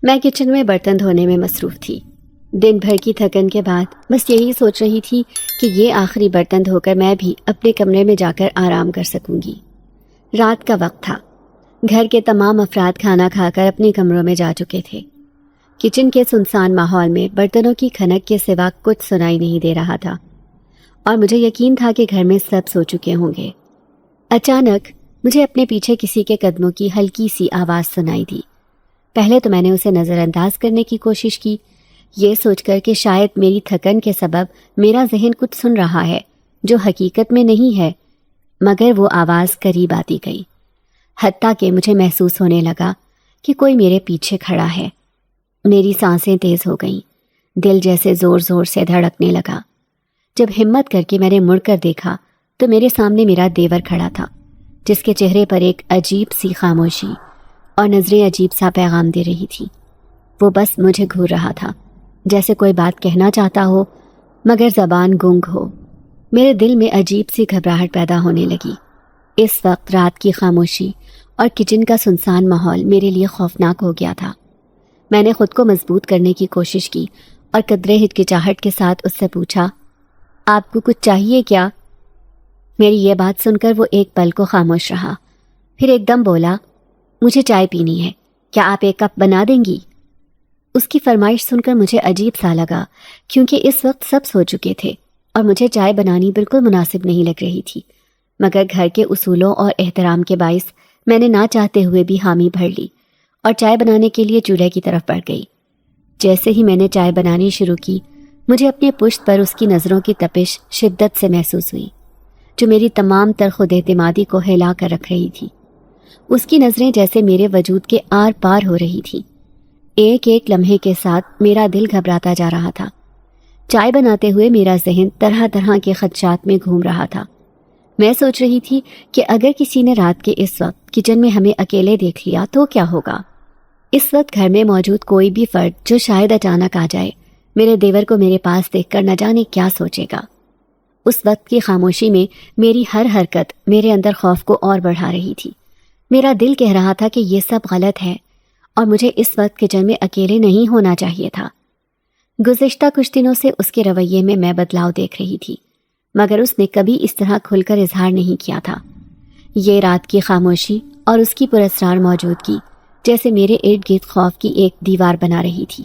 میں کچن میں برتن دھونے میں مصروف تھی۔ دن بھر کی تھکن کے بعد بس یہی سوچ رہی تھی کہ یہ آخری برتن دھو کر میں بھی اپنے کمرے میں جا کر آرام کر سکوں گی۔ رات کا وقت تھا۔ گھر کے تمام افراد کھانا کھا کر اپنے کمروں میں جا چکے تھے۔ کچن کے سنسان ماحول میں برتنوں کی کھنک کے سوا کچھ سنائی نہیں دے رہا تھا، اور مجھے یقین تھا کہ گھر میں سب سو چکے ہوں گے۔ اچانک مجھے اپنے پیچھے کسی کے قدموں کی ہلکی سی آواز سنائی دی۔ پہلے تو میں نے اسے نظر انداز کرنے کی کوشش کی، یہ سوچ کر کہ شاید میری تھکن کے سبب میرا ذہن کچھ سن رہا ہے جو حقیقت میں نہیں ہے، مگر وہ آواز قریب آتی گئی، حتیٰ کہ مجھے محسوس ہونے لگا کہ کوئی میرے پیچھے کھڑا ہے۔ میری سانسیں تیز ہو گئیں، دل جیسے زور زور سے دھڑکنے لگا۔ جب ہمت کر کے میں نے مڑ کر دیکھا تو میرے سامنے میرا دیور کھڑا تھا، جس کے چہرے پر ایک عجیب سی خاموشی اور نظریں عجیب سا پیغام دے رہی تھی۔ وہ بس مجھے گھور رہا تھا، جیسے کوئی بات کہنا چاہتا ہو مگر زبان گنگ ہو۔ میرے دل میں عجیب سی گھبراہٹ پیدا ہونے لگی۔ اس وقت رات کی خاموشی اور کچن کا سنسان ماحول میرے لیے خوفناک ہو گیا تھا۔ میں نے خود کو مضبوط کرنے کی کوشش کی اور قدرے ہچکچاہٹ کے ساتھ اس سے پوچھا، آپ کو کچھ چاہیے کیا؟ میری یہ بات سن کر وہ ایک پل کو خاموش رہا، پھر ایک دم بولا، مجھے چائے پینی ہے، کیا آپ ایک کپ بنا دیں گی؟ اس کی فرمائش سن کر مجھے عجیب سا لگا، کیونکہ اس وقت سب سو چکے تھے اور مجھے چائے بنانی بالکل مناسب نہیں لگ رہی تھی، مگر گھر کے اصولوں اور احترام کے باعث میں نے نہ چاہتے ہوئے بھی حامی بھر لی اور چائے بنانے کے لیے چولہے کی طرف بڑھ گئی۔ جیسے ہی میں نے چائے بنانی شروع کی، مجھے اپنے پشت پر اس کی نظروں کی تپش شدت سے محسوس ہوئی، جو میری تمام تر خود اعتمادی کو ہلا کر رکھ رہی تھی۔ اس کی نظریں جیسے میرے وجود کے آر پار ہو رہی تھی۔ ایک ایک لمحے کے ساتھ میرا دل گھبراتا جا رہا تھا۔ چائے بناتے ہوئے میرا ذہن طرح طرح کے خدشات میں گھوم رہا تھا۔ میں سوچ رہی تھی کہ اگر کسی نے رات کے اس وقت کچن میں ہمیں اکیلے دیکھ لیا تو کیا ہوگا؟ اس وقت گھر میں موجود کوئی بھی فرد جو شاید اچانک آ جائے، میرے دیور کو میرے پاس دیکھ کر نہ جانے کیا سوچے گا۔ اس وقت کی خاموشی میں میری ہر حرکت میرے اندر خوف کو اور بڑھا رہی تھی۔ میرا دل کہہ رہا تھا کہ یہ سب غلط ہے اور مجھے اس وقت کچن میں اکیلے نہیں ہونا چاہیے تھا۔ گزشتہ کچھ دنوں سے اس کے رویے میں بدلاؤ دیکھ رہی تھی، مگر اس نے کبھی اس طرح کھل کر اظہار نہیں کیا تھا۔ یہ رات کی خاموشی اور اس کی پراسرار موجودگی جیسے میرے ارد گرد خوف کی ایک دیوار بنا رہی تھی۔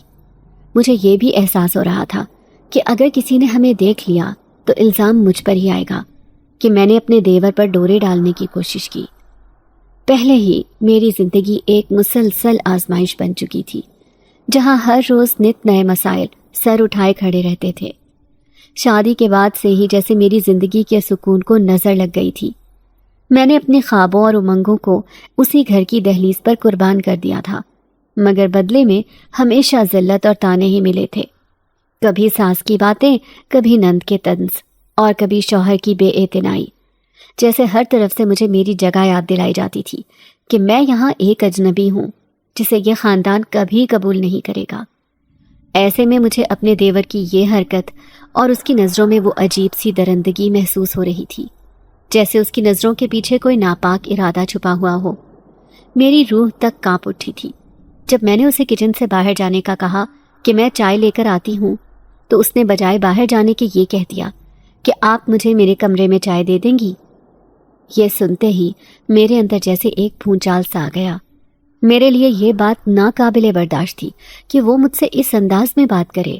مجھے یہ بھی احساس ہو رہا تھا کہ اگر کسی نے ہمیں دیکھ لیا تو الزام مجھ پر ہی آئے گا کہ میں نے اپنے دیور پر ڈورے ڈالنے کی کوشش کی۔ پہلے ہی میری زندگی ایک مسلسل آزمائش بن چکی تھی، جہاں ہر روز نت نئے مسائل سر اٹھائے کھڑے رہتے تھے۔ شادی کے بعد سے ہی جیسے میری زندگی کے سکون کو نظر لگ گئی تھی۔ میں نے اپنے خوابوں اور امنگوں کو اسی گھر کی دہلیز پر قربان کر دیا تھا، مگر بدلے میں ہمیشہ ذلت اور طعنے ہی ملے تھے۔ کبھی ساس کی باتیں، کبھی نند کے طنز اور کبھی شوہر کی بے اعتنائی، جیسے ہر طرف سے مجھے میری جگہ یاد دلائی جاتی تھی کہ میں یہاں ایک اجنبی ہوں جسے یہ خاندان کبھی قبول نہیں کرے گا۔ ایسے میں مجھے اپنے دیور کی یہ حرکت اور اس کی نظروں میں وہ عجیب سی درندگی محسوس ہو رہی تھی، جیسے اس کی نظروں کے پیچھے کوئی ناپاک ارادہ چھپا ہوا ہو۔ میری روح تک کانپ اٹھی تھی۔ جب میں نے اسے کچن سے باہر جانے کا کہا کہ میں چائے لے کر آتی ہوں، تو اس نے بجائے باہر جانے کے یہ کہہ دیا کہ آپ مجھے میرے کمرے میں چائے دے دیں گی۔ یہ سنتے ہی میرے اندر جیسے ایک بھونچال سا آ گیا۔ میرے لیے یہ بات ناقابل برداشت تھی کہ وہ مجھ سے اس انداز میں بات کرے،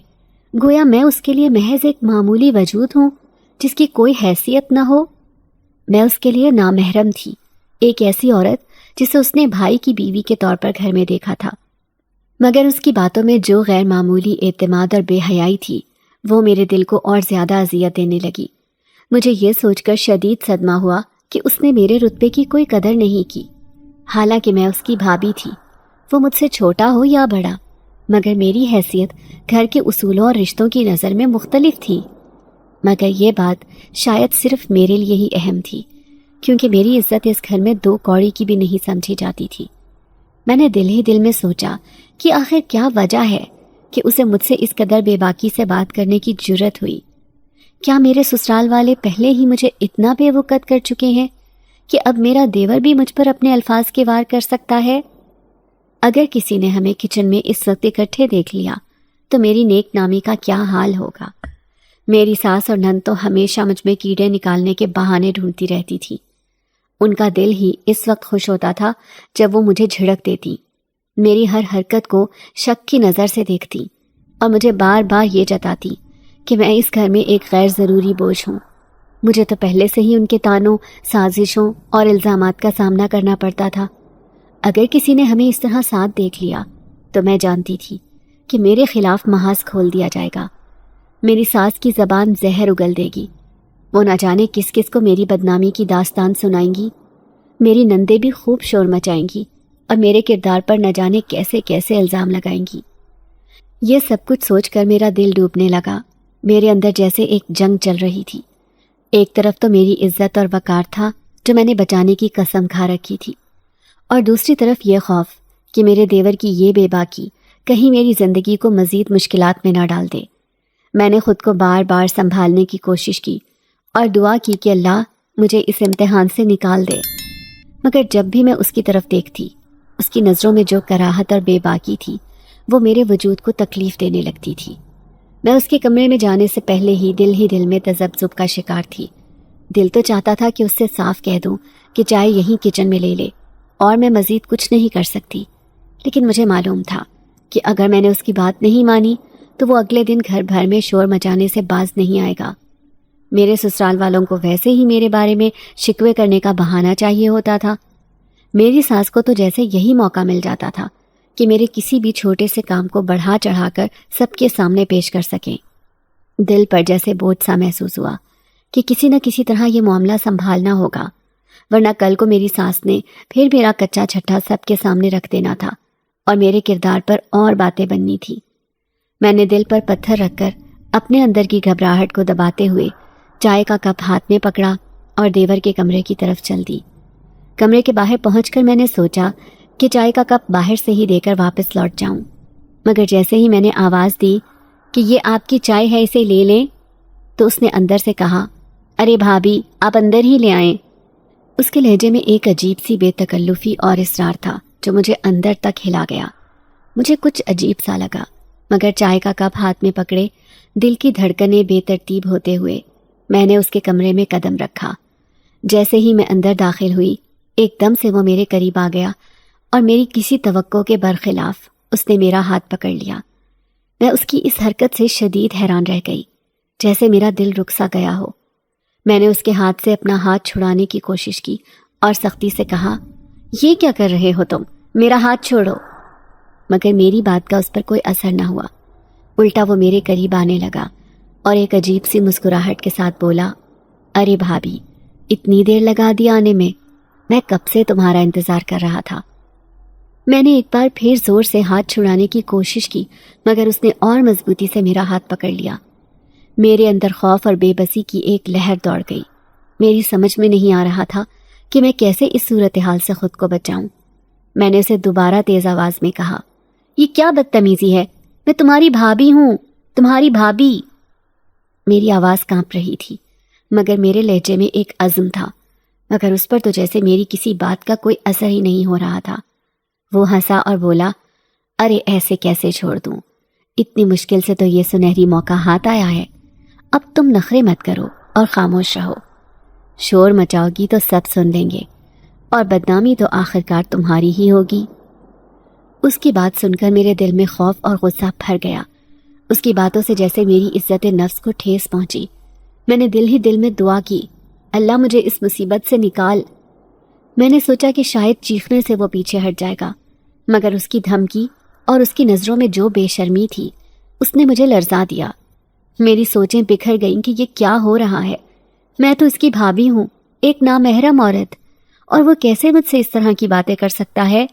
گویا میں اس کے لیے محض ایک معمولی وجود ہوں جس کی کوئی حیثیت نہ ہو۔ میں اس کے لیے نامحرم تھی، ایک ایسی عورت جسے اس نے بھائی کی بیوی کے طور پر گھر میں دیکھا تھا، مگر اس کی باتوں میں جو غیر معمولی اعتماد اور بے حیائی تھی وہ میرے دل کو اور زیادہ اذیت دینے لگی۔ مجھے یہ سوچ کر شدید صدمہ ہوا کہ اس نے میرے رتبے کی کوئی قدر نہیں کی، حالانکہ میں اس کی بھابی تھی، وہ مجھ سے چھوٹا ہو یا بڑا، مگر میری حیثیت گھر کے اصولوں اور رشتوں کی نظر میں مختلف تھی۔ مگر یہ بات شاید صرف میرے لیے ہی اہم تھی، کیونکہ میری عزت اس گھر میں 2 کوڑی کی بھی نہیں سمجھی جاتی تھی۔ میں نے دل ہی دل میں سوچا کہ آخر کیا وجہ ہے کہ اسے مجھ سے اس قدر بے باکی سے بات کرنے کی جرت ہوئی۔ کیا میرے سسرال والے پہلے ہی مجھے اتنا بے وقت کر چکے ہیں کہ اب میرا دیور بھی مجھ پر اپنے الفاظ کے وار کر سکتا ہے؟ اگر کسی نے ہمیں کچن میں اس وقت اکٹھے دیکھ لیا تو میری نیک نامی کا کیا حال ہوگا۔ میری ساس اور نند تو ہمیشہ مجھ میں کیڑے نکالنے کے بہانے ڈھونڈتی رہتی تھی۔ ان کا دل ہی اس وقت خوش ہوتا تھا جب وہ مجھے جھڑک دیتی، میری ہر حرکت کو شک کی نظر سے دیکھتی اور مجھے بار بار یہ جتاتی کہ میں اس گھر میں ایک غیر ضروری بوجھ ہوں۔ مجھے تو پہلے سے ہی ان کے طعنوں، سازشوں اور الزامات کا سامنا کرنا پڑتا تھا۔ اگر کسی نے ہمیں اس طرح ساتھ دیکھ لیا تو میں جانتی تھی کہ میرے خلاف محاذ کھول دیا جائے گا۔ میری ساس کی زبان زہر اگل دے گی، وہ نہ جانے کس کس کو میری بدنامی کی داستان سنائیں گی۔ میری نندیں بھی خوب شور مچائیں گی اور میرے کردار پر نہ جانے کیسے کیسے الزام لگائیں گی۔ یہ سب کچھ سوچ کر میرا دل ڈوبنے لگا۔ میرے اندر جیسے ایک جنگ چل رہی تھی۔ ایک طرف تو میری عزت اور وقار تھا جو میں نے بچانے کی قسم کھا رکھی تھی، اور دوسری طرف یہ خوف کہ میرے دیور کی یہ بے باکی کہیں میری زندگی کو مزید مشکلات میں نہ ڈال دے۔ میں نے خود کو بار بار سنبھالنے کی کوشش کی اور دعا کی کہ اللہ مجھے اس امتحان سے نکال دے، مگر جب بھی میں اس کی طرف دیکھتی، اس کی نظروں میں جو کراہت اور بے باکی تھی وہ میرے وجود کو تکلیف دینے لگتی تھی۔ میں اس کے کمرے میں جانے سے پہلے ہی دل میں تذبذب کا شکار تھی۔ دل تو چاہتا تھا کہ اس سے صاف کہہ دوں کہ چائے یہیں کچن میں لے لے اور میں مزید کچھ نہیں کر سکتی، لیکن مجھے معلوم تھا کہ اگر میں نے اس کی بات نہیں مانی تو وہ اگلے دن گھر بھر میں شور مچانے سے باز نہیں آئے گا۔ میرے سسرال والوں کو ویسے ہی میرے بارے میں شکوے کرنے کا بہانہ چاہیے ہوتا تھا۔ میری ساس کو تو جیسے یہی موقع مل جاتا تھا کہ میرے کسی بھی چھوٹے سے کام کو بڑھا چڑھا کر سب کے سامنے پیش کر سکیں۔ دل پر جیسے بوجھ سا محسوس ہوا کہ کسی نہ کسی طرح یہ معاملہ سنبھالنا ہوگا، ورنہ کل کو میری ساس نے پھر میرا کچا چھٹا سب کے سامنے رکھ دینا تھا اور میرے کردار پر اور باتیں بننی تھی۔ میں نے دل پر پتھر رکھ کر اپنے اندر کی گھبراہٹ کو دباتے ہوئے چائے کا کپ ہاتھ میں پکڑا اور دیور کے کمرے کی طرف چل دی۔ کمرے کے باہر پہنچ کر میں نے سوچا کہ چائے کا کپ باہر سے ہی دے کر واپس لوٹ جاؤں، مگر جیسے ہی میں نے آواز دی کہ یہ آپ کی چائے ہے، اسے لے لیں، تو اس نے اندر سے کہا، ارے بھابھی آپ اندر ہی لے آئیں۔ اس کے لہجے میں ایک عجیب سی بے تکلفی اور اصرار تھا جو مجھے اندر تک ہلا گیا۔ مجھے کچھ عجیب سا لگا، مگر چائے کا کپ ہاتھ میں پکڑے دل کی دھڑکنیں بے ترتیب ہوتے ہوئے میں نے اس کے کمرے میں قدم رکھا۔ جیسے ہی میں اندر داخل ہوئی ایک دم سے وہ میرے قریب آ گیا اور میری کسی توقع کے برخلاف اس نے میرا ہاتھ پکڑ لیا۔ میں اس کی اس حرکت سے شدید حیران رہ گئی، جیسے میرا دل رک سا گیا ہو۔ میں نے اس کے ہاتھ سے اپنا ہاتھ چھڑانے کی کوشش کی اور سختی سے کہا، یہ کیا کر رہے ہو تم؟ میرا ہاتھ چھوڑو۔ مگر میری بات کا اس پر کوئی اثر نہ ہوا، الٹا وہ میرے قریب آنے لگا اور ایک عجیب سی مسکراہٹ کے ساتھ بولا، ارے بھابھی اتنی دیر لگا دی آنے میں کب سے تمہارا انتظار کر رہا تھا۔ میں نے ایک بار پھر زور سے ہاتھ چھڑانے کی کوشش کی، مگر اس نے اور مضبوطی سے میرا ہاتھ پکڑ لیا۔ میرے اندر خوف اور بے بسی کی ایک لہر دوڑ گئی۔ میری سمجھ میں نہیں آ رہا تھا کہ میں کیسے اس صورتحال سے خود کو بچاؤں۔ میں نے اسے دوبارہ تیز آواز میں کہا، یہ کیا بدتمیزی ہے؟ میں تمہاری بھابھی ہوں، تمہاری بھابھی۔ میری آواز کانپ رہی تھی، مگر میرے لہجے میں ایک عزم تھا، مگر اس پر تو جیسے میری کسی بات کا کوئی اثر ہی نہیں ہو رہا تھا۔ وہ ہنسا اور بولا، ارے ایسے کیسے چھوڑ دوں؟ اتنی مشکل سے تو یہ سنہری موقع ہاتھ آیا ہے، اب تم نخرے مت کرو اور خاموش رہو۔ شور مچاؤ گی تو سب سن لیں گے اور بدنامی تو آخرکار تمہاری ہی ہوگی۔ اس کی بات سن کر میرے دل میں خوف اور غصہ بھر گیا۔ اس کی باتوں سے جیسے میری عزت نفس کو ٹھیس پہنچی۔ میں نے دل ہی دل میں دعا کی، اللہ مجھے اس مصیبت سے نکال۔ میں نے سوچا کہ شاید چیخنے سے وہ پیچھے ہٹ جائے گا، مگر اس کی دھمکی اور اس کی نظروں میں جو بے شرمی تھی اس نے مجھے لرزا دیا۔ میری سوچیں بکھر گئیں کہ یہ کیا ہو رہا ہے۔ میں تو اس کی بھابھی ہوں، ایک نامحرم عورت، اور وہ کیسے مجھ سے اس طرح کی باتیں کر سکتا ہے؟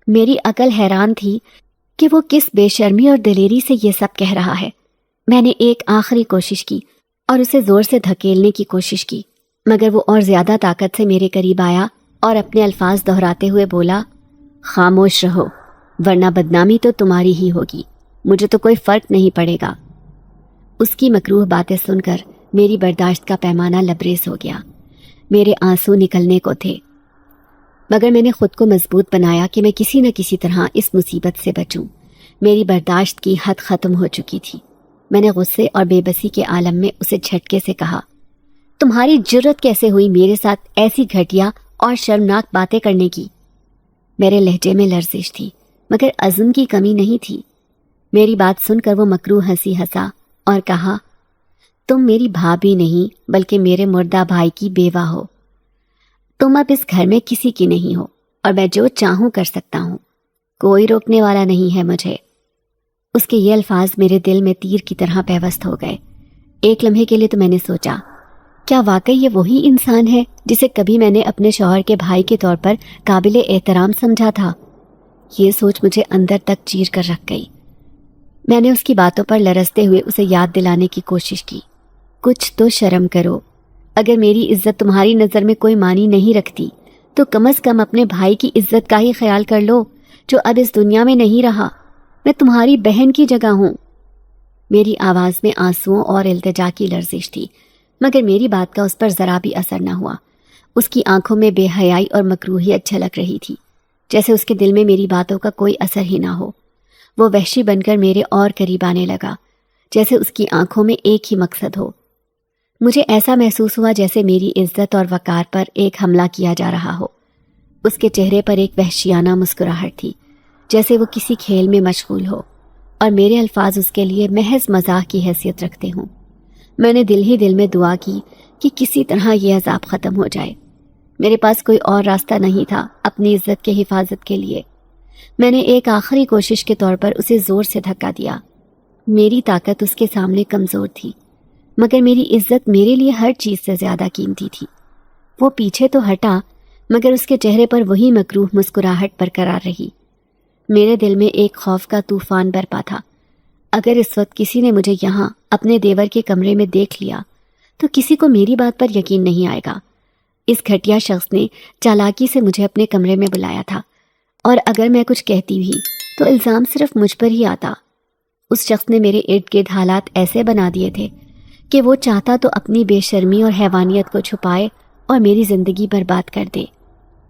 میری عقل حیران تھی کہ وہ کس بے شرمی اور دلیری سے یہ سب کہہ رہا ہے۔ میں نے ایک آخری کوشش کی اور اسے زور سے دھکیلنے کی کوشش کی، مگر وہ اور زیادہ طاقت سے میرے قریب آیا اور اپنے الفاظ دہراتے ہوئے بولا، خاموش رہو ورنہ بدنامی تو تمہاری ہی ہوگی، مجھے تو کوئی فرق نہیں پڑے گا۔ اس کی مکروہ باتیں سن کر میری برداشت کا پیمانہ لبریز ہو گیا، میرے آنسو نکلنے کو تھے۔ مگر میں نے خود کو مضبوط بنایا کہ میں کسی نہ کسی طرح اس مصیبت سے بچوں۔ میری برداشت کی حد ختم ہو چکی تھی۔ میں نے غصے اور بے بسی کے عالم میں اسے جھٹکے سے کہا، تمہاری جرت کیسے ہوئی میرے ساتھ ایسی گھٹیا اور شرمناک باتیں کرنے کی؟ میرے لہجے میں لرزش تھی مگر عزم کی کمی نہیں تھی۔ میری بات سن کر وہ مکروہ ہنسی ہنسا اور کہا، تم میری بھابھی نہیں بلکہ میرے مردہ بھائی کی بیوہ ہو۔ تم اب اس گھر میں کسی کی نہیں ہو اور میں جو چاہوں کر سکتا ہوں، کوئی روکنے والا نہیں ہے مجھے۔ اس کے یہ الفاظ میرے دل میں تیر کی طرح پیوست ہو گئے۔ ایک لمحے کے لیے تو میں نے سوچا، کیا واقعی یہ وہی انسان ہے جسے کبھی میں نے اپنے شوہر کے بھائی کے طور پر قابل احترام سمجھا تھا؟ یہ سوچ مجھے اندر تک چیر کر رکھ گئی۔ میں نے اس کی باتوں پر لرزتے ہوئے اسے یاد دلانے کی کوشش کی، کچھ تو شرم کرو۔ اگر میری عزت تمہاری نظر میں کوئی معنی نہیں رکھتی تو کم از کم اپنے بھائی کی عزت کا ہی خیال کر لو جو اب اس دنیا میں نہیں رہا۔ میں تمہاری بہن کی جگہ ہوں۔ میری آواز میں آنسوؤں اور التجا کی لرزش تھی مگر میری بات کا اس پر ذرا بھی اثر نہ ہوا۔ اس کی آنکھوں میں بے حیائی اور مکروہیت جھلک رہی تھی، جیسے اس کے دل میں میری باتوں کا کوئی اثر ہی نہ ہو۔ وہ وحشی بن کر میرے اور قریب آنے لگا، جیسے اس کی آنکھوں میں ایک ہی مقصد ہو۔ مجھے ایسا محسوس ہوا جیسے میری عزت اور وقار پر ایک حملہ کیا جا رہا ہو۔ اس کے چہرے پر ایک وحشیانہ مسکراہٹ تھی، جیسے وہ کسی کھیل میں مشغول ہو اور میرے الفاظ اس کے لیے محض مزاح کی حیثیت رکھتے ہوں۔ میں نے دل ہی دل میں دعا کی کہ کسی طرح یہ عذاب ختم ہو جائے۔ میرے پاس کوئی اور راستہ نہیں تھا اپنی عزت کے حفاظت کے لیے۔ میں نے ایک آخری کوشش کے طور پر اسے زور سے دھکا دیا۔ میری طاقت اس کے سامنے کمزور تھی مگر میری عزت میرے لیے ہر چیز سے زیادہ قیمتی تھی۔ وہ پیچھے تو ہٹا مگر اس کے چہرے پر وہی مکروہ مسکراہٹ برقرار رہی۔ میرے دل میں ایک خوف کا طوفان برپا تھا۔ اگر اس وقت کسی نے مجھے یہاں اپنے دیور کے کمرے میں دیکھ لیا تو کسی کو میری بات پر یقین نہیں آئے گا۔ اس گھٹیا شخص نے چالاکی سے مجھے اپنے کمرے میں بلایا تھا اور اگر میں کچھ کہتی بھی تو الزام صرف مجھ پر ہی آتا۔ اس شخص نے میرے ارد گرد حالات ایسے بنا دیے تھے کہ وہ چاہتا تو اپنی بے شرمی اور حیوانیت کو چھپائے اور میری زندگی برباد کر دے۔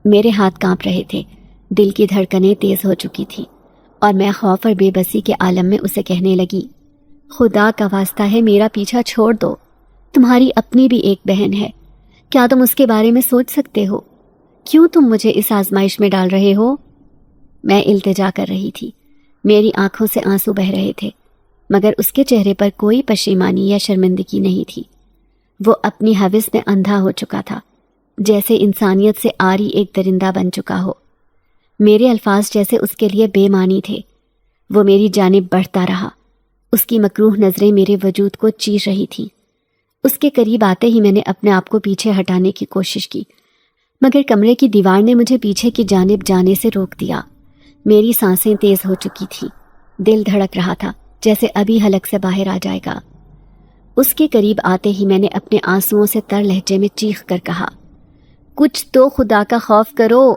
میرے ہاتھ کانپ رہے تھے، دل کی دھڑکنیں تیز ہو چکی تھی اور میں خوف اور بے بسی کے عالم میں اسے کہنے لگی، خدا کا واسطہ ہے میرا پیچھا چھوڑ دو، تمہاری اپنی بھی ایک بہن ہے، کیا تم اس کے بارے میں سوچ سکتے ہو؟ کیوں تم مجھے اس آزمائش میں ڈال رہے ہو؟ میں التجا کر رہی تھی، میری آنکھوں سے آنسو بہہ رہے تھے مگر اس کے چہرے پر کوئی پشیمانی یا شرمندگی نہیں تھی۔ وہ اپنی ہوس میں اندھا ہو چکا تھا، جیسے انسانیت سے عاری ایک درندہ بن چکا ہو۔ میرے الفاظ جیسے اس کے لیے بے معنی تھے۔ وہ میری جانب بڑھتا رہا، اس کی مکروہ نظریں میرے وجود کو چیر رہی تھیں۔ اس کے قریب آتے ہی میں نے اپنے آپ کو پیچھے ہٹانے کی کوشش کی مگر کمرے کی دیوار نے مجھے پیچھے کی جانب جانے سے روک دیا۔ میری سانسیں تیز ہو چکی تھیں، دل دھڑک رہا تھا جیسے ابھی حلق سے باہر آ جائے گا۔ اس کے قریب آتے ہی میں نے اپنے آنسوؤں سے تر لہجے میں چیخ کر کہا، کچھ تو خدا کا خوف کرو،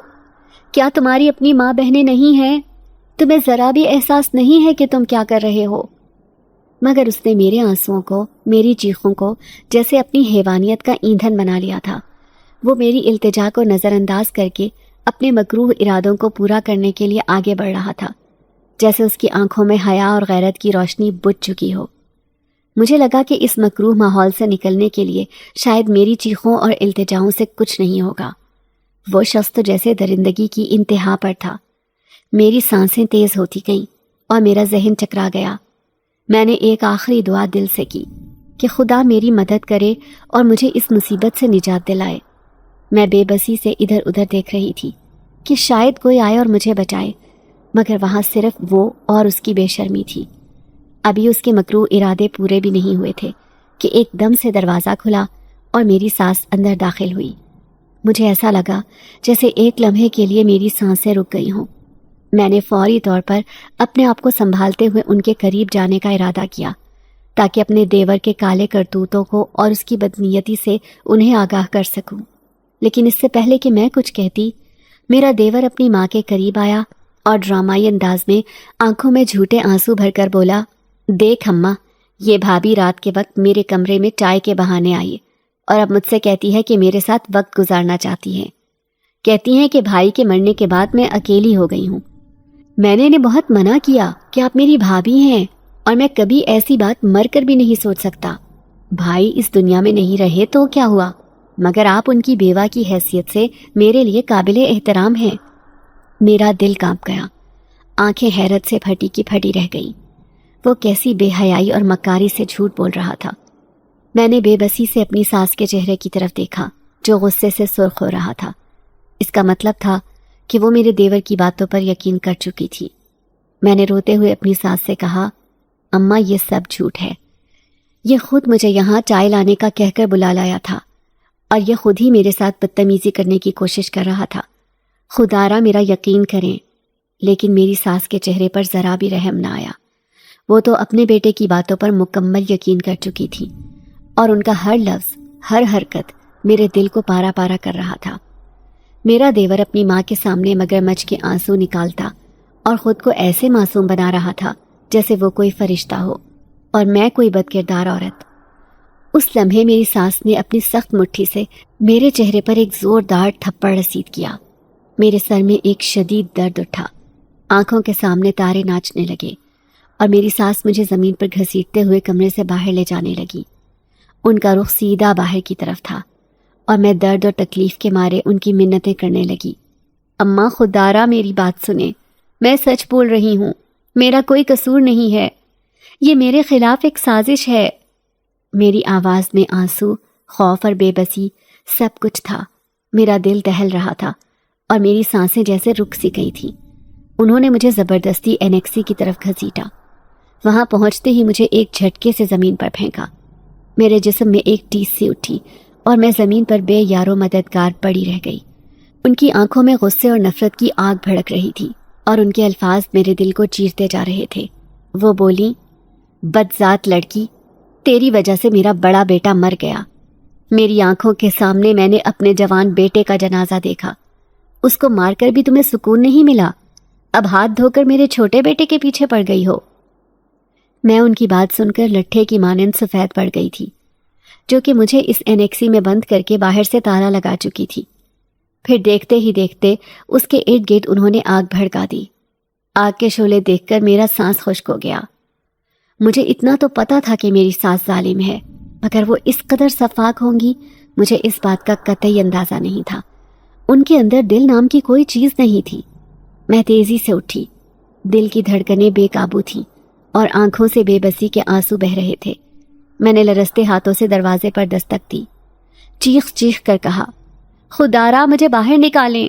کیا تمہاری اپنی ماں بہنیں نہیں ہیں؟ تمہیں ذرا بھی احساس نہیں ہے کہ تم کیا کر رہے ہو؟ مگر اس نے میرے آنسوؤں کو، میری چیخوں کو جیسے اپنی حیوانیت کا ایندھن بنا لیا تھا۔ وہ میری التجا کو نظر انداز کر کے اپنے مکروہ ارادوں کو پورا کرنے کے لیے آگے بڑھ رہا تھا، جیسے اس کی آنکھوں میں حیا اور غیرت کی روشنی بجھ چکی ہو۔ مجھے لگا کہ اس مکروہ ماحول سے نکلنے کے لیے شاید میری چیخوں اور التجاؤں سے کچھ نہیں ہوگا۔ وہ شخص تو جیسے درندگی کی انتہا پر تھا۔ میری سانسیں تیز ہوتی گئیں اور میرا ذہن چکرا گیا۔ میں نے ایک آخری دعا دل سے کی کہ خدا میری مدد کرے اور مجھے اس مصیبت سے نجات دلائے۔ میں بے بسی سے ادھر ادھر دیکھ رہی تھی کہ شاید کوئی آئے اور مجھے بچائے، مگر وہاں صرف وہ اور اس کی بے شرمی تھی۔ ابھی اس کے مکروہ ارادے پورے بھی نہیں ہوئے تھے کہ ایک دم سے دروازہ کھلا اور میری سانس اندر داخل ہوئی۔ مجھے ایسا لگا جیسے ایک لمحے کے لیے میری سانسیں رک گئی ہوں۔ میں نے فوری طور پر اپنے آپ کو سنبھالتے ہوئے ان کے قریب جانے کا ارادہ کیا تاکہ اپنے دیور کے کالے کرتوتوں کو اور اس کی بدنیتی سے انہیں آگاہ کر سکوں۔ لیکن اس سے پہلے کہ میں کچھ کہتی، میرا دیور اپنی ماں کے قریب آیا اور ڈرامائی انداز میں آنکھوں میں جھوٹے آنسو بھر کر بولا، دیکھ اماں، یہ بھابھی رات کے وقت میرے کمرے میں چائے کے بہانے آئی اور اب مجھ سے کہتی ہے کہ میرے ساتھ وقت گزارنا چاہتی ہے۔ کہتی ہیں کہ بھائی کے مرنے کے بعد میں اکیلی ہو گئی ہوں۔ میں نے انہیں بہت منع کیا کہ آپ میری بھابھی ہیں اور میں کبھی ایسی بات مر کر بھی نہیں سوچ سکتا۔ بھائی اس دنیا میں نہیں رہے تو کیا ہوا، مگر آپ ان کی بیوہ کی حیثیت سے میرے لیے قابل احترام ہیں۔ میرا دل کانپ گیا، آنکھیں حیرت سے پھٹی کی پھٹی رہ گئی۔ وہ کیسی بے حیائی اور مکاری سے جھوٹ بول رہا تھا۔ میں نے بے بسی سے اپنی ساس کے چہرے کی طرف دیکھا جو غصے سے سرخ ہو رہا تھا۔ اس کا مطلب تھا کہ وہ میرے دیور کی باتوں پر یقین کر چکی تھی۔ میں نے روتے ہوئے اپنی ساس سے کہا، اماں یہ سب جھوٹ ہے، یہ خود مجھے یہاں چائے لانے کا کہہ کر بلا لایا تھا اور یہ خود ہی میرے ساتھ بدتمیزی کرنے کی کوشش کر رہا تھا۔ خدارا میرا یقین کریں۔ لیکن میری ساس کے چہرے پر ذرا بھی رحم نہ آیا۔ وہ تو اپنے بیٹے کی باتوں پر مکمل یقین کر چکی تھی اور ان کا ہر لفظ، ہر حرکت میرے دل کو پارا پارا کر رہا تھا۔ میرا دیور اپنی ماں کے سامنے مگرمچھ کے آنسو نکالتا اور خود کو ایسے معصوم بنا رہا تھا جیسے وہ کوئی فرشتہ ہو اور میں کوئی بد کردار عورت۔ اس لمحے میری ساس نے اپنی سخت مٹھی سے میرے چہرے پر ایک زوردار تھپڑ رسید کیا۔ میرے سر میں ایک شدید درد اٹھا، آنکھوں کے سامنے تارے ناچنے لگے اور میری ساس مجھے زمین پر گھسیٹتے ہوئے کمرے سے باہر لے جانے لگی۔ ان کا رخ سیدھا باہر کی طرف تھا اور میں درد اور تکلیف کے مارے ان کی منتیں کرنے لگی۔ اماں خدارا میری بات سنیں، میں سچ بول رہی ہوں، میرا کوئی قصور نہیں ہے، یہ میرے خلاف ایک سازش ہے۔ میری آواز میں آنسو، خوف اور بے بسی سب کچھ تھا۔ میرا دل دہل رہا تھا اور میری سانسیں جیسے رک سی گئی تھیں۔ انہوں نے مجھے زبردستی اینیکسی کی طرف گھسیٹا۔ وہاں پہنچتے ہی مجھے ایک جھٹکے سے زمین پر پھینکا۔ میرے جسم میں ایک ٹیس سی اٹھی اور میں زمین پر بے یارو مددگار پڑی رہ گئی۔ ان کی آنکھوں میں غصے اور نفرت کی آگ بھڑک رہی تھی اور ان کے الفاظ میرے دل کو چیرتے جا رہے تھے۔ وہ بولیں، بدذات لڑکی، تیری وجہ سے میرا بڑا بیٹا مر گیا۔ میری آنکھوں کے سامنے میں نے اپنے جوان بیٹے کا جنازہ دیکھا۔ اس کو مار کر بھی تمہیں سکون نہیں ملا، اب ہاتھ دھو کر میرے چھوٹے بیٹے کے پیچھے پڑ گئی ہو۔ میں ان کی بات سن کر لٹھے کی مانند سفید پڑ گئی تھی، جو کہ مجھے اس اینیکسی میں بند کر کے باہر سے تالا لگا چکی تھی۔ پھر دیکھتے ہی دیکھتے اس کے ارد گرد انہوں نے آگ بھڑکا دی۔ آگ کے شعلے دیکھ کر میرا سانس خشک ہو گیا۔ مجھے اتنا تو پتا تھا کہ میری ساس ظالم ہے، مگر وہ اس قدر شفاق ہوں گی، مجھے اس بات کا قطعی اندازہ نہیں تھا۔ ان کے اندر دل نام کی کوئی چیز نہیں تھی۔ میں تیزی سے اٹھی، دل کی دھڑکنیں بے قابو تھیں اور آنکھوں سے بے بسی کے آنسو بہہ رہے تھے۔ میں نے لرزتے ہاتھوں سے دروازے پر دستک دی، چیخ چیخ کر کہا، خدارا مجھے باہر نکالیں،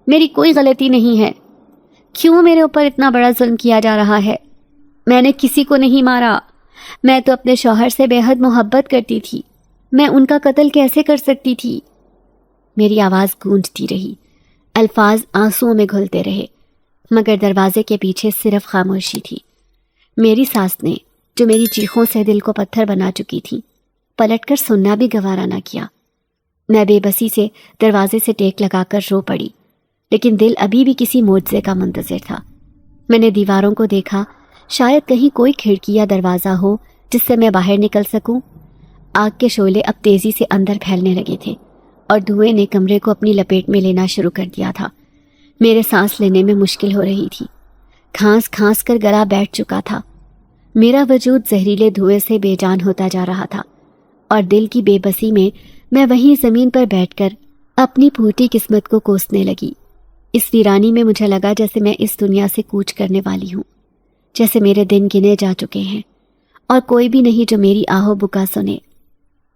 میری کوئی غلطی نہیں ہے۔ کیوں میرے اوپر اتنا بڑا ظلم کیا جا رہا ہے؟ میں نے کسی کو نہیں مارا، میں تو اپنے شوہر سے بے حد محبت کرتی تھی، میں ان کا قتل کیسے کر سکتی تھی؟ میری آواز گونجتی رہی، الفاظ آنسوؤں میں گھلتے رہے، مگر دروازے کے پیچھے صرف خاموشی تھی۔ میری ساس نے، جو میری چیخوں سے دل کو پتھر بنا چکی تھی، پلٹ کر سننا بھی گوارا نہ کیا۔ میں بے بسی سے دروازے سے ٹیک لگا کر رو پڑی، لیکن دل ابھی بھی کسی معجزے کا منتظر تھا۔ میں نے دیواروں کو دیکھا، شاید کہیں کوئی کھڑکی یا دروازہ ہو جس سے میں باہر نکل سکوں۔ آگ کے شعلے اب تیزی سے اندر پھیلنے لگے تھے اور دھوئیں نے کمرے کو اپنی لپیٹ میں لینا شروع کر دیا تھا۔ میرے سانس لینے میں مشکل ہو رہی تھی، کھانس کھانس کر گلا بیٹھ چکا تھا۔ میرا وجود زہریلے دھوئیں سے بے جان ہوتا جا رہا تھا اور دل کی بے بسی میں میں وہیں زمین پر بیٹھ کر اپنی پھوٹی قسمت کو کوسنے لگی۔ اس ویرانی میں مجھے لگا جیسے میں اس دنیا سے کوچ کرنے والی ہوں، جیسے میرے دن گنے جا چکے ہیں اور کوئی بھی نہیں جو میری آہو بکا سنے۔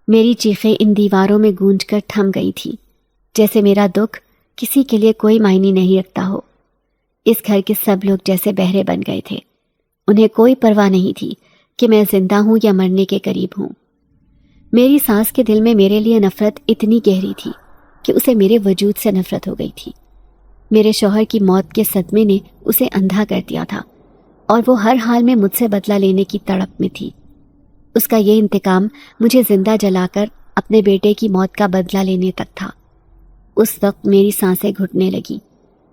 میری چیخیں ان دیواروں میں گونج کر تھم گئی تھی، جیسے میرا دکھ کسی کے لیے کوئی معنی نہیں رکھتا ہو۔ اس گھر کے سب لوگ جیسے بہرے بن گئے تھے، انہیں کوئی پرواہ نہیں تھی کہ میں زندہ ہوں یا مرنے کے قریب ہوں۔ میری ساس کے دل میں میرے لیے نفرت اتنی گہری تھی کہ اسے میرے وجود سے نفرت ہو گئی تھی۔ میرے شوہر کی موت کے صدمے نے اسے اندھا کر دیا تھا اور وہ ہر حال میں مجھ سے بدلہ لینے کی تڑپ میں تھی۔ اس کا یہ انتقام مجھے زندہ جلا کر اپنے بیٹے کی موت کا بدلہ لینے تک تھا۔ اس وقت میری سانسیں گھٹنے لگی،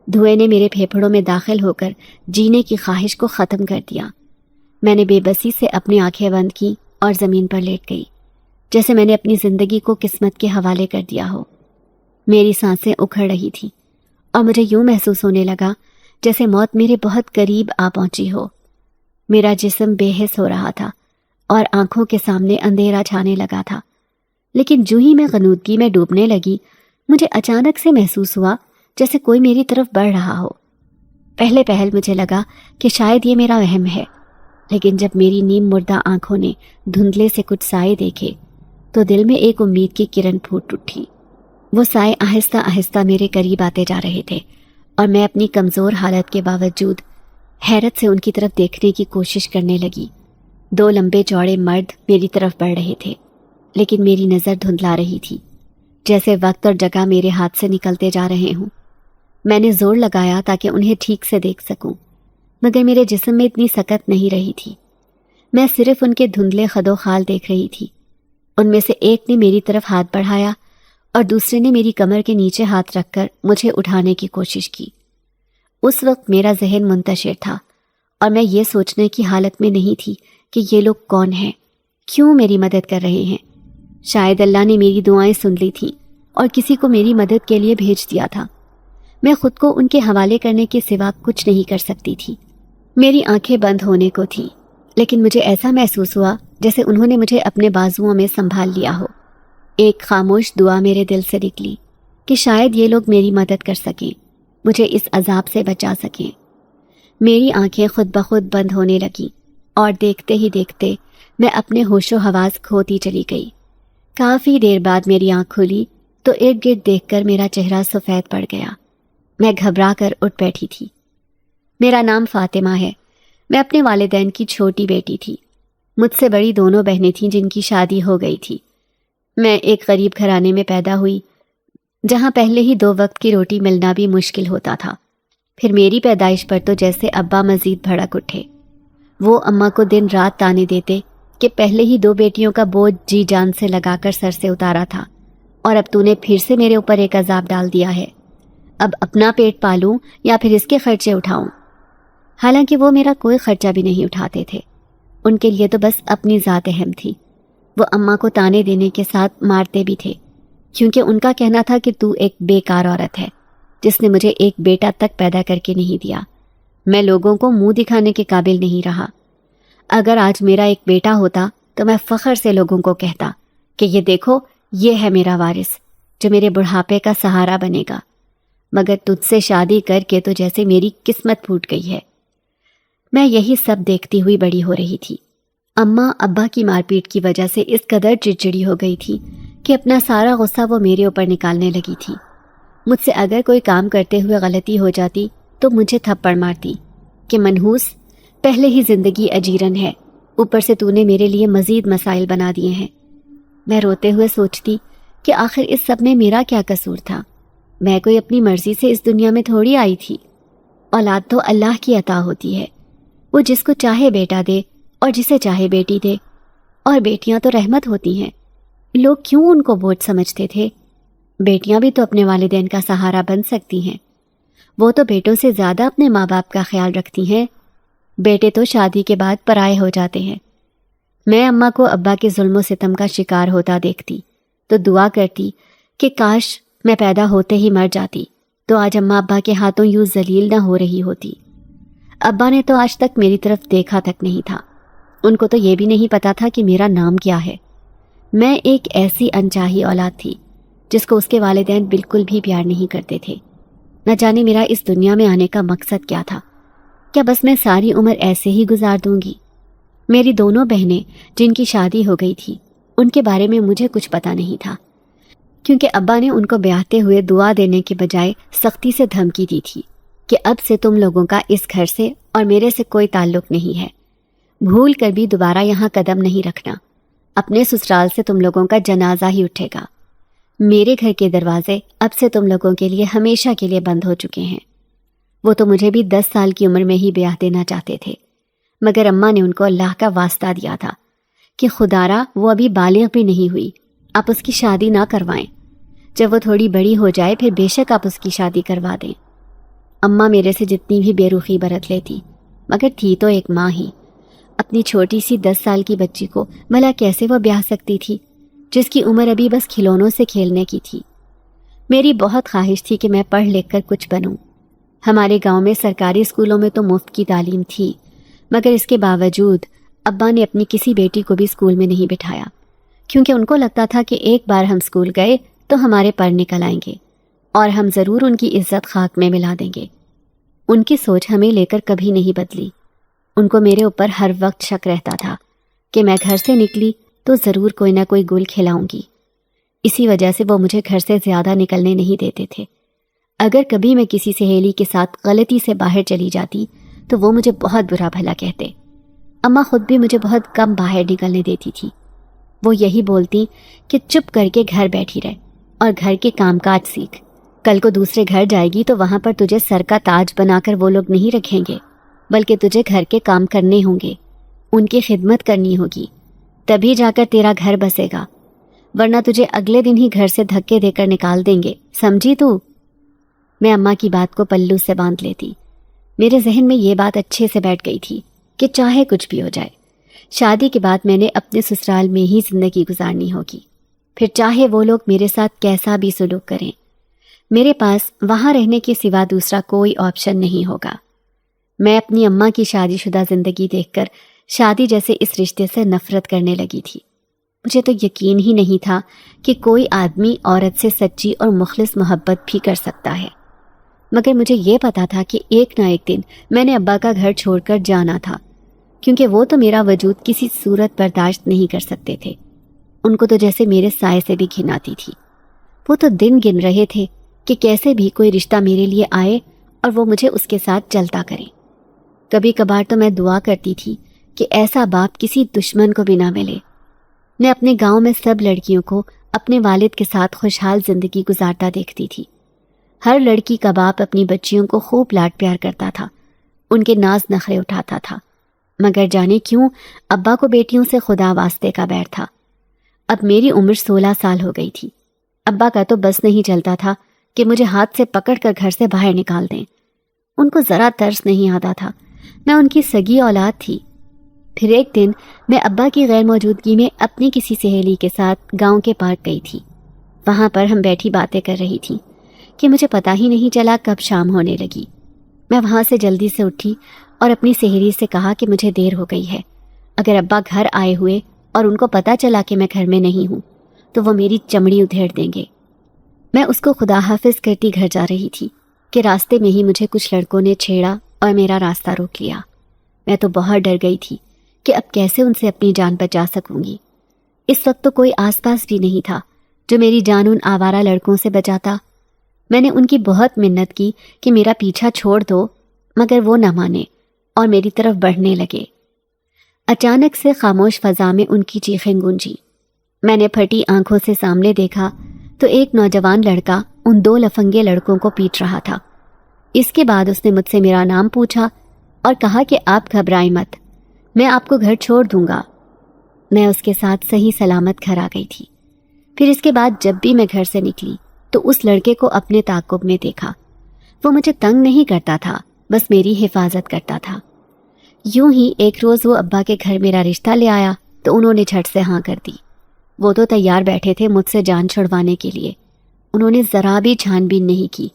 دھوئیں نے میرے پھیپھڑوں میں داخل ہو کر جینے کی خواہش کو ختم کر دیا۔ میں نے بے بسی سے اپنی آنکھیں بند کی اور زمین پر لیٹ گئی، جیسے میں نے اپنی زندگی کو قسمت کے حوالے کر دیا ہو۔ میری سانسیں اکھڑ رہی تھیں اور مجھے یوں محسوس ہونے لگا جیسے موت میرے بہت قریب آ پہنچی ہو۔ میرا جسم بے حس ہو رہا تھا اور آنکھوں کے سامنے اندھیرا چھانے لگا تھا، لیکن جو ہی میں غنودگی میں ڈوبنے لگی مجھے اچانک سے محسوس ہوا جیسے کوئی میری طرف بڑھ رہا ہو۔ پہلے پہل مجھے لگا کہ شاید یہ میرا وہم ہے، لیکن جب میری نیم مردہ آنکھوں نے دھندلے سے کچھ سائے دیکھے تو دل میں ایک امید کی کرن پھوٹ اٹھی۔ وہ سائے آہستہ آہستہ میرے قریب آتے جا رہے تھے اور میں اپنی کمزور حالت کے باوجود حیرت سے ان کی طرف دیکھنے کی کوشش کرنے لگی۔ 2 لمبے چوڑے مرد میری طرف بڑھ رہے تھے، لیکن میری نظر دھندلا رہی تھی، جیسے وقت اور جگہ میرے ہاتھ سے نکلتے جا رہے ہوں۔ میں نے زور لگایا تاکہ انہیں ٹھیک سے دیکھ سکوں، مگر میرے جسم میں اتنی سکت نہیں رہی تھی۔ میں صرف ان کے دھندلے خد و خال دیکھ رہی تھی۔ ان میں سے ایک نے میری طرف ہاتھ بڑھایا اور دوسرے نے میری کمر کے نیچے ہاتھ رکھ کر مجھے اٹھانے کی کوشش کی۔ اس وقت میرا ذہن منتشر تھا اور میں یہ سوچنے کی حالت میں نہیں تھی کہ یہ لوگ کون ہیں، کیوں میری مدد کر رہے ہیں۔ شاید اللہ نے میری دعائیں سن لی تھیں اور کسی کو میری مدد کے لیے بھیج دیا تھا۔ میں خود کو ان کے حوالے کرنے کے سوا کچھ نہیں کر سکتی تھی۔ میری آنکھیں بند ہونے کو تھیں، لیکن مجھے ایسا محسوس ہوا جیسے انہوں نے مجھے اپنے بازوؤں میں سنبھال لیا ہو۔ ایک خاموش دعا میرے دل سے نکلی کہ شاید یہ لوگ میری مدد کر سکیں، مجھے اس عذاب سے بچا سکیں۔ میری آنکھیں خود بخود بند ہونے لگیں اور دیکھتے ہی دیکھتے میں اپنے ہوش و حواس کھوتی چلی گئی۔ کافی دیر بعد میری آنکھ کھلی تو ارد گرد دیکھ کر میرا چہرہ سفید پڑ گیا۔ میں گھبرا کر اٹھ بیٹھی تھی۔ میرا نام فاطمہ ہے۔ میں اپنے والدین کی چھوٹی بیٹی تھی۔ مجھ سے بڑی 2 بہنیں تھیں جن کی شادی ہو گئی تھی۔ میں ایک غریب گھرانے میں پیدا ہوئی جہاں پہلے ہی 2 وقت کی روٹی ملنا بھی مشکل ہوتا تھا۔ پھر میری پیدائش پر تو جیسے ابا مزید بھڑک اٹھے۔ وہ اماں کو دن رات تانے دیتے کہ پہلے ہی 2 بیٹیوں کا بوجھ جی جان سے لگا کر سر سے اتارا تھا اور اب تو نے پھر سے میرے اوپر ایک عذاب ڈال دیا ہے۔ اب اپنا پیٹ پالوں یا پھر اس کے خرچے اٹھاؤں؟ حالانکہ وہ میرا کوئی خرچہ بھی نہیں اٹھاتے تھے، ان کے لیے تو بس اپنی ذات اہم تھی۔ وہ اماں کو تانے دینے کے ساتھ مارتے بھی تھے، کیونکہ ان کا کہنا تھا کہ تو ایک بیکار عورت ہے جس نے مجھے ایک بیٹا تک پیدا کر کے نہیں دیا۔ میں لوگوں کو منہ دکھانے کے قابل نہیں رہا۔ اگر آج میرا ایک بیٹا ہوتا تو میں فخر سے لوگوں کو کہتا کہ یہ دیکھو، یہ ہے میرا وارث جو میرے بڑھاپے کا سہارا بنے گا، مگر تجھ سے شادی کر کے تو جیسے میری قسمت پھوٹ گئی ہے۔ میں یہی سب دیکھتی ہوئی بڑی ہو رہی تھی۔ اماں ابا کی مار پیٹ کی وجہ سے اس قدر چڑچڑی ہو گئی تھی کہ اپنا سارا غصہ وہ میرے اوپر نکالنے لگی تھی۔ مجھ سے اگر کوئی کام کرتے ہوئے غلطی ہو جاتی تو مجھے تھپڑ مارتی کہ منحوس، پہلے ہی زندگی اجیرن ہے، اوپر سے تو نے میرے لیے مزید مسائل بنا دیے ہیں۔ میں روتے ہوئے سوچتی کہ آخر اس سب میں میرا کیا قصور تھا؟ میں کوئی اپنی مرضی سے اس دنیا میں تھوڑی آئی تھی۔ اولاد تو اللہ کی عطا ہوتی ہے، وہ جس کو چاہے بیٹا دے اور جسے چاہے بیٹی دے، اور بیٹیاں تو رحمت ہوتی ہیں۔ لوگ کیوں ان کو بوجھ سمجھتے تھے؟ بیٹیاں بھی تو اپنے والدین کا سہارا بن سکتی ہیں، وہ تو بیٹوں سے زیادہ اپنے ماں باپ کا خیال رکھتی ہیں۔ بیٹے تو شادی کے بعد پرائے ہو جاتے ہیں۔ میں اماں کو ابا کے ظلم و ستم کا شکار ہوتا دیکھتی تو دعا کرتی کہ کاش میں پیدا ہوتے ہی مر جاتی تو آج اماں ابا کے ہاتھوں یوں ذلیل نہ ہو رہی ہوتی۔ ابا نے تو آج تک میری طرف دیکھا تک نہیں تھا، ان کو تو یہ بھی نہیں پتا تھا کہ میرا نام کیا ہے۔ میں ایک ایسی انچاہی اولاد تھی جس کو اس کے والدین بالکل بھی پیار نہیں کرتے تھے۔ نہ جانے میرا اس دنیا میں آنے کا مقصد کیا تھا؟ کیا بس میں ساری عمر ایسے ہی گزار دوں گی؟ میری 2 بہنیں جن کی شادی ہو گئی تھی، ان کے بارے میں مجھے کچھ پتا نہیں تھا، کیونکہ ابا نے ان کو بیاہتے ہوئے دعا دینے کے بجائے سختی سے دھمکی دی تھی کہ اب سے تم لوگوں کا اس گھر سے اور میرے سے کوئی تعلق نہیں ہے، بھول کر بھی دوبارہ یہاں قدم نہیں رکھنا، اپنے سسرال سے تم لوگوں کا جنازہ ہی اٹھے گا، میرے گھر کے دروازے اب سے تم لوگوں کے لیے ہمیشہ کے لیے بند ہو چکے ہیں۔ وہ تو مجھے بھی 10 سال کی عمر میں ہی بیاہ دینا چاہتے تھے، مگر اماں نے ان کو اللہ کا واسطہ دیا تھا کہ خدارا وہ ابھی بالغ بھی نہیں ہوئی، آپ اس کی شادی نہ کروائیں، جب وہ تھوڑی بڑی ہو جائے پھر بے شک آپ اس کی شادی کروا دیں۔ اماں میرے سے جتنی بھی بے رخی برت لیتی، مگر تھی تو ایک ماں ہی، اپنی چھوٹی سی 10 سال کی بچی کو بھلا کیسے وہ بیاہ سکتی تھی جس کی عمر ابھی بس کھلونوں سے کھیلنے کی تھی؟ میری بہت خواہش تھی کہ میں پڑھ لکھ کر کچھ بنوں۔ ہمارے گاؤں میں سرکاری اسکولوں میں تو مفت کی تعلیم تھی، مگر اس کے باوجود ابا نے اپنی کسی بیٹی کو بھی اسکول میں نہیں بٹھایا، کیونکہ ان کو لگتا تھا کہ ایک بار ہم اسکول گئے تو ہمارے پر نکل آئیں گے اور ہم ضرور ان کی عزت خاک میں ملا دیں گے۔ ان کی سوچ ہمیں لے کر کبھی نہیں بدلی۔ ان کو میرے اوپر ہر وقت شک رہتا تھا کہ میں گھر سے نکلی تو ضرور کوئی نہ کوئی گل کھلاؤں گی۔ اسی وجہ سے وہ مجھے گھر سے زیادہ نکلنے نہیں دیتے تھے۔ اگر کبھی میں کسی سہیلی کے ساتھ غلطی سے باہر چلی جاتی تو وہ مجھے بہت برا بھلا کہتے۔ اماں خود بھی مجھے بہت کم باہر نکلنے دیتی تھی۔ وہ یہی بولتی کہ چپ کر کے گھر بیٹھی رہ اور گھر کے کام کاج سیکھ۔ کل کو دوسرے گھر جائے گی تو وہاں پر تجھے سر کا تاج بنا کر وہ لوگ نہیں رکھیں گے، بلکہ تجھے گھر کے کام کرنے ہوں گے، ان کی خدمت کرنی ہوگی، تبھی جا کر تیرا گھر بسے گا، ورنہ تجھے اگلے دن ہی گھر سے دھکے دے کر نکال دیں گے، سمجھی تو؟ میں اماں کی بات کو پلو سے باندھ لیتی۔ میرے ذہن میں یہ بات اچھے سے بیٹھ گئی تھی کہ چاہے کچھ بھی ہو جائے، شادی کے بعد میں نے اپنے سسرال میں ہی زندگی گزارنی ہوگی، پھر چاہے وہ لوگ میرے ساتھ کیسا بھی سلوک کریں، میرے پاس وہاں رہنے کے سوا دوسرا کوئی آپشن نہیں ہوگا۔ میں اپنی اماں کی شادی شدہ زندگی دیکھ کر شادی جیسے اس رشتے سے نفرت کرنے لگی تھی۔ مجھے تو یقین ہی نہیں تھا کہ کوئی آدمی عورت سے سچی اور مخلص محبت بھی کر سکتا ہے، مگر مجھے یہ پتا تھا کہ ایک نہ ایک دن میں نے ابا کا گھر چھوڑ کر جانا تھا، کیونکہ وہ تو میرا وجود کسی صورت برداشت نہیں کر سکتے تھے۔ ان کو تو جیسے میرے سائے سے بھی گھن آتی تھی۔ وہ تو دن گن رہے تھے کہ کیسے بھی کوئی رشتہ میرے لیے آئے اور وہ مجھے اس کے ساتھ چلتا کرے۔ کبھی کبھار تو میں دعا کرتی تھی کہ ایسا باپ کسی دشمن کو بھی نہ ملے۔ میں اپنے گاؤں میں سب لڑکیوں کو اپنے والد کے ساتھ خوشحال زندگی گزارتا دیکھتی تھی۔ ہر لڑکی کا باپ اپنی بچیوں کو خوب لاڈ پیار کرتا تھا، ان کے ناز نخرے اٹھاتا تھا، مگر جانے کیوں ابا کو بیٹیوں سے خدا واسطے کا بیر تھا۔ اب میری عمر 16 سال ہو گئی تھی۔ ابا کا تو بس نہیں چلتا تھا کہ مجھے ہاتھ سے پکڑ کر گھر سے باہر نکال دیں۔ ان کو ذرا ترس نہیں آتا تھا، میں ان کی سگی اولاد تھی۔ پھر ایک دن میں ابا کی غیر موجودگی میں اپنی کسی سہیلی کے ساتھ گاؤں کے پارک گئی تھی۔ وہاں پر ہم بیٹھی باتیں کر رہی تھیں کہ مجھے پتہ ہی نہیں چلا کب شام ہونے لگی۔ میں وہاں سے جلدی سے اٹھی اور اپنی سہیلی سے کہا کہ مجھے دیر ہو گئی ہے، اگر ابا گھر آئے ہوئے اور ان کو پتہ چلا کہ میں گھر میں نہیں ہوں تو وہ میری چمڑی ادھیڑ دیں گے۔ میں اس کو خدا حافظ کرتی گھر جا رہی تھی کہ راستے میں ہی مجھے کچھ لڑکوں نے چھیڑا اور میرا راستہ روک لیا۔ میں تو بہت ڈر گئی تھی کہ اب کیسے ان سے اپنی جان بچا سکوں گی۔ اس وقت تو کوئی آس پاس بھی نہیں تھا جو میری جان ان آوارہ لڑکوں سے بچاتا۔ میں نے ان کی بہت منت کی کہ میرا پیچھا چھوڑ دو، مگر وہ نہ مانے اور میری طرف بڑھنے لگے۔ اچانک سے خاموش فضا میں ان کی چیخیں گونجی۔ میں نے پھٹی آنکھوں سے سامنے دیکھا تو ایک نوجوان لڑکا ان 2 لفنگے لڑکوں کو پیٹ رہا تھا۔ اس کے بعد اس نے مجھ سے میرا نام پوچھا اور کہا کہ آپ گھبرائیں مت، میں آپ کو گھر چھوڑ دوں گا۔ میں اس کے ساتھ صحیح سلامت گھر آ گئی تھی۔ پھر اس کے بعد جب بھی میں گھر سے نکلی تو اس لڑکے کو اپنے تعاقب میں دیکھا۔ وہ مجھے تنگ نہیں کرتا تھا، بس میری حفاظت کرتا تھا۔ یوں ہی ایک روز وہ ابا کے گھر میرا رشتہ لے آیا تو انہوں نے جھٹ سے ہاں کر دی۔ وہ تو تیار بیٹھے تھے مجھ سے جان چھڑوانے کے لیے۔ انہوں نے ذرا بھی چھان بین نہیں کی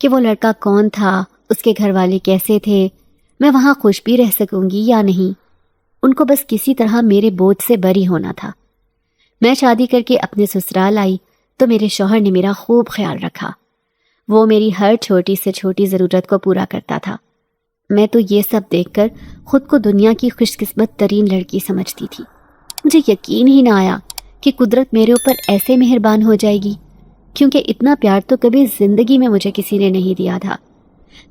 کہ وہ لڑکا کون تھا، اس کے گھر والے کیسے تھے، میں وہاں خوش بھی رہ سکوں گی یا نہیں۔ ان کو بس کسی طرح میرے بوجھ سے بری ہونا تھا۔ میں شادی کر کے اپنے سسرال آئی تو میرے شوہر نے میرا خوب خیال رکھا۔ وہ میری ہر چھوٹی سے چھوٹی ضرورت کو پورا کرتا تھا۔ میں تو یہ سب دیکھ کر خود کو دنیا کی خوش قسمت ترین لڑکی سمجھتی تھی۔ مجھے یقین ہی نہ آیا کہ قدرت میرے اوپر ایسے مہربان ہو جائے گی، کیونکہ اتنا پیار تو کبھی زندگی میں مجھے کسی نے نہیں دیا تھا۔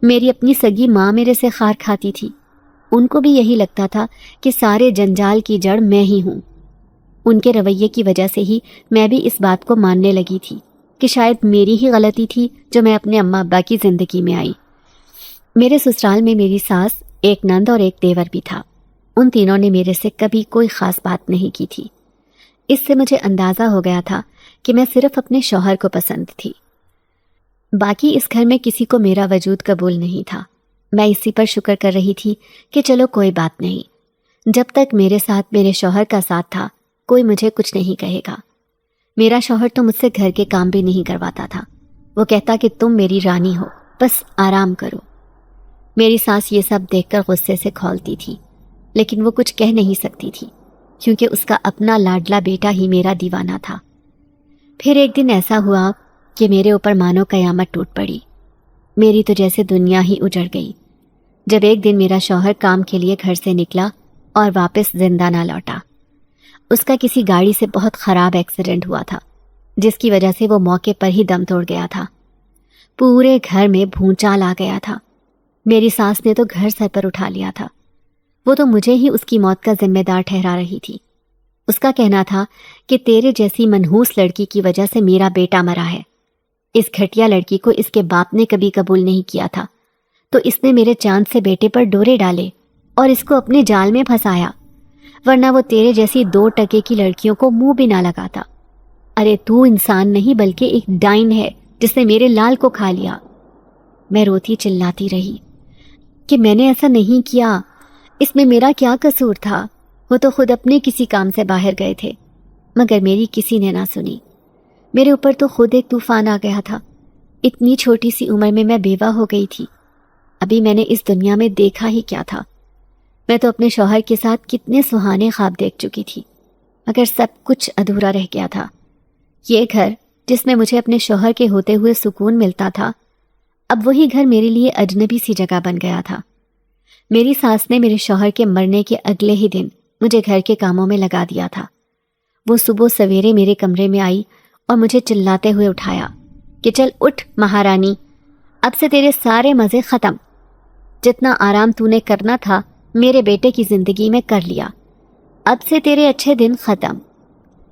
میری اپنی سگی ماں میرے سے خار کھاتی تھی۔ ان کو بھی یہی لگتا تھا کہ سارے جنجال کی جڑ میں ہی ہوں۔ ان کے رویے کی وجہ سے ہی میں بھی اس بات کو ماننے لگی تھی کہ شاید میری ہی غلطی تھی جو میں اپنے اماں ابا کی زندگی میں آئی۔ میرے سسرال میں میری ساس، ایک نند اور ایک دیور بھی تھا۔ ان تینوں نے میرے سے کبھی کوئی خاص بات نہیں کی تھی۔ اس سے مجھے اندازہ ہو گیا تھا کہ میں صرف اپنے شوہر کو پسند تھی۔ باقی اس گھر میں کسی کو میرا وجود قبول نہیں تھا۔ میں اسی پر شکر کر رہی تھی کہ چلو کوئی بات نہیں، جب تک میرے ساتھ میرے شوہر کا ساتھ تھا کوئی مجھے کچھ نہیں کہے گا۔ میرا شوہر تو مجھ سے گھر کے کام بھی نہیں کرواتا تھا، وہ کہتا کہ تم میری رانی ہو، بس آرام کرو۔ میری ساس یہ سب دیکھ کر غصے سے کھولتی تھی، لیکن وہ کچھ کہہ نہیں سکتی تھی کیونکہ اس کا اپنا لاڈلا بیٹا ہی میرا دیوانہ تھا۔ پھر ایک دن ایسا ہوا کہ میرے اوپر مانو قیامت ٹوٹ پڑی۔ میری تو جیسے دنیا ہی اجڑ گئی جب ایک دن میرا شوہر کام کے لیے گھر سے نکلا اور واپس زندہ نہ لوٹا۔ اس کا کسی گاڑی سے بہت خراب ایکسیڈنٹ ہوا تھا، جس کی وجہ سے وہ موقع پر ہی دم توڑ گیا تھا۔ پورے گھر میں بھونچال آ گیا تھا۔ میری ساس نے تو گھر سر پر اٹھا لیا تھا۔ وہ تو مجھے ہی اس کی موت کا ذمہ دار ٹھہرا رہی تھی۔ اس کا کہنا تھا کہ تیرے جیسی منحوس لڑکی کی وجہ سے میرا بیٹا مرا ہے۔ اس گھٹیا لڑکی کو اس کے باپ نے کبھی قبول نہیں کیا تھا، تو اس نے میرے چاند سے بیٹے پر ڈورے ڈالے اور اس کو اپنے جال میں پھنسایا، ورنہ وہ تیرے جیسی 2 ٹکے کی لڑکیوں کو منہ بھی نہ لگاتا۔ ارے تو انسان نہیں بلکہ ایک ڈائن ہے جس نے میرے لال کو کھا لیا۔ میں روتی چلاتی رہی کہ میں نے ایسا نہیں کیا، اس میں میرا کیا قصور تھا؟ وہ تو خود اپنے کسی کام سے باہر گئے تھے، مگر میری کسی نے نہ سنی۔ میرے اوپر تو خود ایک طوفان آ گیا تھا۔ اتنی چھوٹی سی عمر میں میں بیوہ ہو گئی تھی۔ ابھی میں نے اس دنیا میں دیکھا ہی کیا تھا؟ میں تو اپنے شوہر کے ساتھ کتنے سہانے خواب دیکھ چکی تھی، مگر سب کچھ ادھورا رہ گیا تھا۔ یہ گھر جس میں مجھے اپنے شوہر کے ہوتے ہوئے سکون ملتا تھا، اب وہی گھر میرے لیے اجنبی سی جگہ بن گیا تھا۔ میری ساس نے میرے شوہر کے مرنے کے اگلے ہی دن مجھے گھر کے کاموں میں لگا دیا تھا۔ وہ صبح سویرے میرے کمرے میں آئی اور مجھے چلاتے ہوئے اٹھایا کہ چل اٹھ مہارانی، اب سے تیرے سارے مزے ختم۔ جتنا آرام تو نے کرنا تھا میرے بیٹے کی زندگی میں کر لیا، اب سے تیرے اچھے دن ختم۔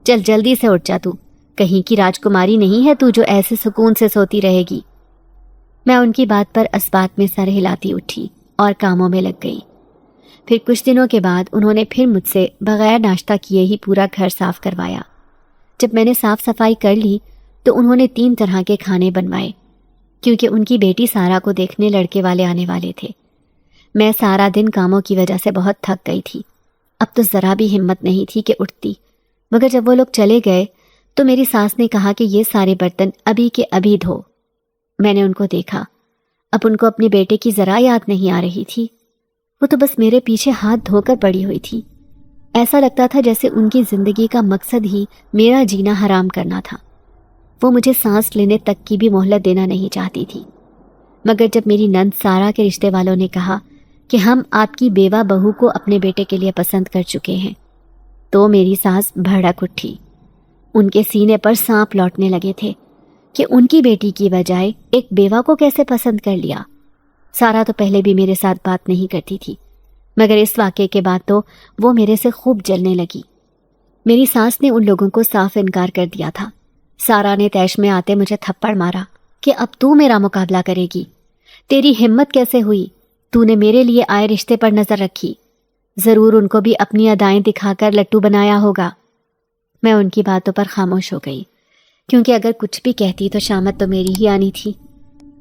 چل جلدی سے اٹھ جا، تو کہیں کی راجکماری نہیں ہے تو جو ایسے سکون سے سوتی رہے گی۔ میں ان کی بات پر اسبات میں سر ہلاتی اٹھی اور کاموں میں لگ گئی۔ پھر کچھ دنوں کے بعد انہوں نے پھر مجھ سے بغیر ناشتہ کیے ہی پورا گھر صاف کروایا۔ جب میں نے صاف صفائی کر لی تو انہوں نے 3 طرح کے کھانے بنوائے، کیونکہ ان کی بیٹی سارا کو دیکھنے لڑکے والے آنے والے تھے۔ میں سارا دن کاموں کی وجہ سے بہت تھک گئی تھی، اب تو ذرا بھی ہمت نہیں تھی کہ اٹھتی، مگر جب وہ لوگ چلے گئے تو میری ساس نے کہا کہ یہ سارے برتن ابھی کے ابھی دھو۔ میں نے ان کو دیکھا، اب ان کو اپنے بیٹے کی ذرا یاد نہیں آ رہی تھی۔ وہ تو بس میرے پیچھے ہاتھ دھو کر پڑی ہوئی تھی۔ ایسا لگتا تھا جیسے ان کی زندگی کا مقصد ہی میرا جینا حرام کرنا تھا۔ وہ مجھے سانس لینے تک کی بھی مہلت دینا نہیں چاہتی تھی۔ مگر جب میری نند سارا کے رشتے والوں نے کہا کہ ہم آپ کی بیوہ بہو کو اپنے بیٹے کے لیے پسند کر چکے ہیں، تو میری ساس بھڑک اٹھی۔ ان کے سینے پر سانپ لوٹنے لگے تھے کہ ان کی بیٹی کی بجائے ایک بیوہ کو کیسے پسند کر لیا۔ سارا تو پہلے بھی میرے ساتھ بات نہیں کرتی تھی، مگر اس واقعے کے بعد تو وہ میرے سے خوب جلنے لگی۔ میری ساس نے ان لوگوں کو صاف انکار کر دیا تھا۔ سارا نے تیش میں آتے مجھے تھپڑ مارا کہ اب تو میرا مقابلہ کرے گی، تیری ہمت کیسے ہوئی؟ تو نے میرے لیے آئے رشتے پر نظر رکھی، ضرور ان کو بھی اپنی ادائیں دکھا کر لٹو بنایا ہوگا۔ میں ان کی باتوں پر خاموش ہو گئی، کیونکہ اگر کچھ بھی کہتی تو شامت تو میری ہی آنی تھی۔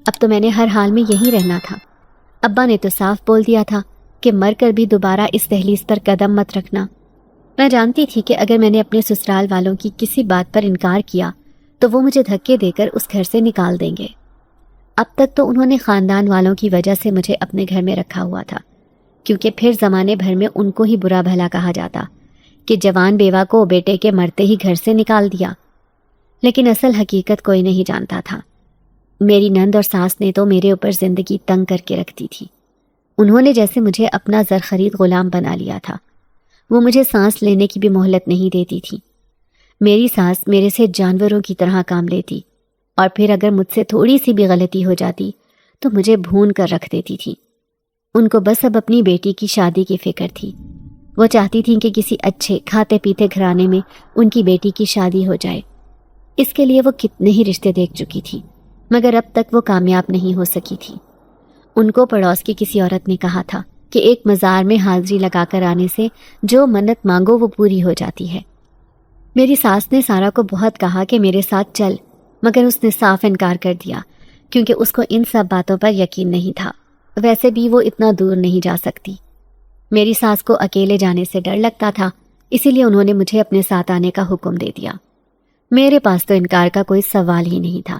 اب تو میں نے ہر حال میں یہی رہنا تھا۔ ابا نے تو صاف بول دیا تھا کہ مر کر بھی دوبارہ اس دہلیز پر قدم مت رکھنا۔ میں جانتی تھی کہ اگر میں نے اپنے سسرال والوں کی کسی بات پر انکار کیا تو وہ مجھے دھکے دے کر اس گھر سے نکال دیں گے۔ اب تک تو انہوں نے خاندان والوں کی وجہ سے مجھے اپنے گھر میں رکھا ہوا تھا، کیونکہ پھر زمانے بھر میں ان کو ہی برا بھلا کہا جاتا کہ جوان بیوہ کو بیٹے کے مرتے ہی گھر سے نکال دیا، لیکن اصل حقیقت کوئی نہیں جانتا تھا۔ میری نند اور ساس نے تو میرے اوپر زندگی تنگ کر کے رکھ دی تھی۔ انہوں نے جیسے مجھے اپنا زر خرید غلام بنا لیا تھا۔ وہ مجھے سانس لینے کی بھی مہلت نہیں دیتی تھی۔ میری ساس میرے سے جانوروں کی طرح کام لیتی، اور پھر اگر مجھ سے تھوڑی سی بھی غلطی ہو جاتی تو مجھے بھون کر رکھ دیتی تھی۔ ان کو بس اب اپنی بیٹی کی شادی کی فکر تھی۔ وہ چاہتی تھیں کہ کسی اچھے کھاتے پیتے گھرانے میں ان کی بیٹی کی شادی ہو جائے۔ اس کے لیے وہ کتنے ہی رشتے دیکھ چکی تھی، مگر اب تک وہ کامیاب نہیں ہو سکی تھی۔ ان کو پڑوس کی کسی عورت نے کہا تھا کہ ایک مزار میں حاضری لگا کر آنے سے جو منت مانگو وہ پوری ہو جاتی ہے۔ میری ساس نے سارا کو بہت کہا کہ میرے ساتھ چل، مگر اس نے صاف انکار کر دیا، کیونکہ اس کو ان سب باتوں پر یقین نہیں تھا۔ ویسے بھی وہ اتنا دور نہیں جا سکتی۔ میری ساس کو اکیلے جانے سے ڈر لگتا تھا، اسی لیے انہوں نے مجھے اپنے ساتھ آنے کا حکم دے دیا۔ میرے پاس تو انکار کا کوئی سوال ہی نہیں تھا۔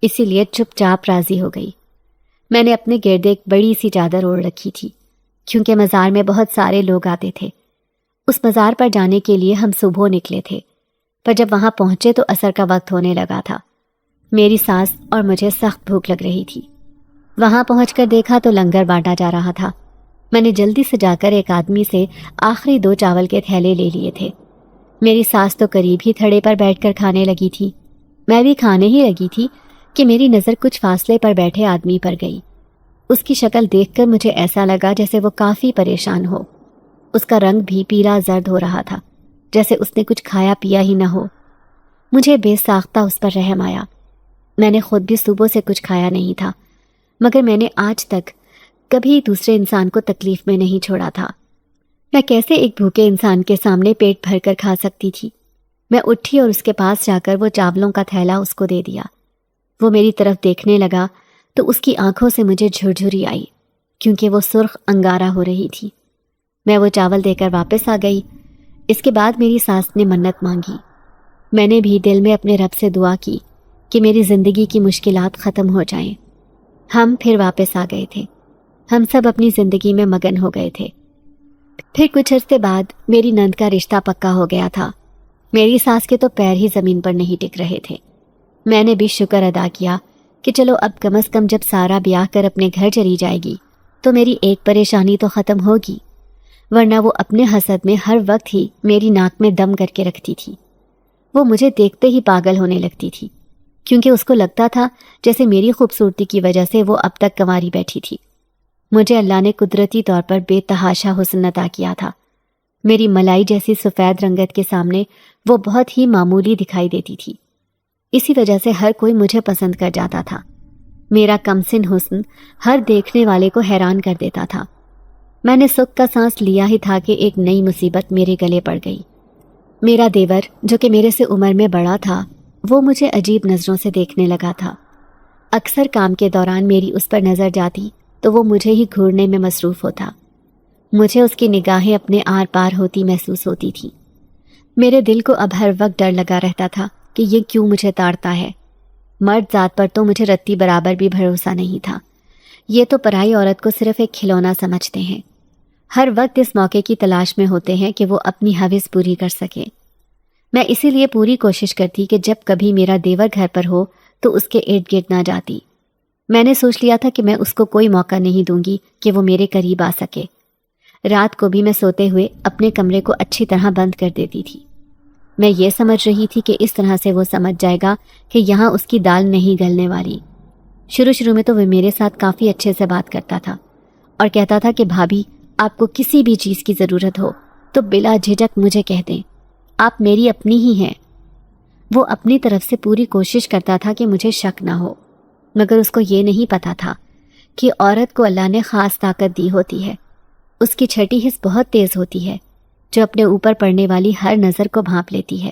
اسی لیے چپ چاپ راضی ہو گئی۔ میں نے اپنے گرد ایک بڑی سی چادر اوڑھ رکھی تھی، کیونکہ مزار میں بہت سارے لوگ آتے تھے۔ اس مزار پر جانے کے لیے ہم صبح نکلے تھے، پر جب وہاں پہنچے تو عصر کا وقت ہونے لگا تھا۔ میری ساس اور مجھے سخت بھوک لگ رہی تھی۔ وہاں پہنچ کر دیکھا تو لنگر بانٹا جا رہا تھا۔ میں نے جلدی سے جا کر ایک آدمی سے آخری 2 چاول کے تھیلے لے لیے تھے۔ میری ساس تو قریب ہی تھڑے پر بیٹھ کر کھانے لگی تھی۔ میں بھی کھانے ہی لگی تھی کہ میری نظر کچھ فاصلے پر بیٹھے آدمی پر گئی۔ اس کی شکل دیکھ کر مجھے ایسا لگا جیسے وہ کافی پریشان ہو۔ اس کا رنگ بھی پیلا زرد ہو رہا تھا، جیسے اس نے کچھ کھایا پیا ہی نہ ہو۔ مجھے بے ساختہ اس پر رحم آیا۔ میں نے خود بھی صبح سے کچھ کھایا نہیں تھا، مگر میں نے آج تک کبھی دوسرے انسان کو تکلیف میں نہیں چھوڑا تھا۔ میں کیسے ایک بھوکے انسان کے سامنے پیٹ بھر کر کھا سکتی تھی؟ میں اٹھی اور اس کے پاس جا کر وہ چاولوں کا تھیلا اس کو دے دیا۔ وہ میری طرف دیکھنے لگا تو اس کی آنکھوں سے مجھے جھرجھری آئی، کیونکہ وہ سرخ انگارہ ہو رہی تھی۔ میں وہ چاول دے کر واپس آ گئی۔ اس کے بعد میری ساس نے منت مانگی۔ میں نے بھی دل میں اپنے رب سے دعا کی کہ میری زندگی کی مشکلات ختم ہو جائیں۔ ہم پھر واپس آ گئے تھے۔ ہم سب اپنی زندگی میں مگن ہو گئے تھے۔ پھر کچھ عرصے بعد میری نند کا رشتہ پکا ہو گیا تھا۔ میری ساس کے تو پیر ہی زمین پر نہیں ٹک رہے تھے۔ میں نے بھی شکر ادا کیا کہ چلو اب کم از کم جب سارا بیاہ کر اپنے گھر چلی جائے گی تو میری ایک پریشانی تو ختم ہوگی، ورنہ وہ اپنے حسد میں ہر وقت ہی میری ناک میں دم کر کے رکھتی تھی۔ وہ مجھے دیکھتے ہی پاگل ہونے لگتی تھی، کیونکہ اس کو لگتا تھا جیسے میری خوبصورتی کی وجہ سے وہ اب تک کنواری بیٹھی تھی۔ مجھے اللہ نے قدرتی طور پر بے تحاشا حسن عطا کیا تھا۔ میری ملائی جیسی سفید رنگت کے سامنے وہ بہت ہی معمولی دکھائی دیتی تھی۔ اسی وجہ سے ہر کوئی مجھے پسند کر جاتا تھا۔ میرا کمسن حسن ہر دیکھنے والے کو حیران کر دیتا تھا۔ میں نے سکھ کا سانس لیا ہی تھا کہ ایک نئی مصیبت میرے گلے پڑ گئی۔ میرا دیور جو کہ میرے سے عمر میں بڑا تھا، وہ مجھے عجیب نظروں سے دیکھنے لگا تھا۔ اکثر کام کے دوران میری اس پر نظر جاتی تو وہ مجھے ہی گھورنے میں مصروف ہوتا۔ مجھے اس کی نگاہیں اپنے آر پار ہوتی محسوس ہوتی تھی۔ میرے دل کو اب ہر وقت ڈر لگا رہتا تھا کہ یہ کیوں مجھے تاڑتا ہے۔ مرد ذات پر تو مجھے رتی برابر بھی بھروسہ نہیں تھا۔ یہ تو پرائی عورت کو صرف ایک کھلونا سمجھتے ہیں۔ ہر وقت اس موقع کی تلاش میں ہوتے ہیں کہ وہ اپنی حوث پوری کر سکے۔ میں اسی لیے پوری کوشش کرتی کہ جب کبھی میرا دیور گھر پر ہو تو اس کے ارد گرد نہ جاتی۔ میں نے سوچ لیا تھا کہ میں اس کو کوئی موقع نہیں دوں گی کہ وہ میرے قریب آ سکے۔ رات کو بھی میں سوتے ہوئے اپنے کمرے کو اچھی طرح بند کر دیتی تھی۔ میں یہ سمجھ رہی تھی کہ اس طرح سے وہ سمجھ جائے گا کہ یہاں اس کی دال نہیں گلنے والی۔ شروع میں تو وہ میرے ساتھ کافی اچھے سے بات کرتا تھا اور کہتا تھا کہ بھابھی، آپ کو کسی بھی چیز کی ضرورت ہو تو بلا جھجک مجھے کہہ دیں، آپ میری اپنی ہی ہیں۔ وہ اپنی طرف سے پوری کوشش کرتا تھا کہ مجھے شک نہ ہو، مگر اس کو یہ نہیں پتا تھا کہ عورت کو اللہ نے خاص طاقت دی ہوتی ہے۔ اس کی چھٹی حس بہت تیز ہوتی ہے، جو اپنے اوپر پڑنے والی ہر نظر کو بھانپ لیتی ہے۔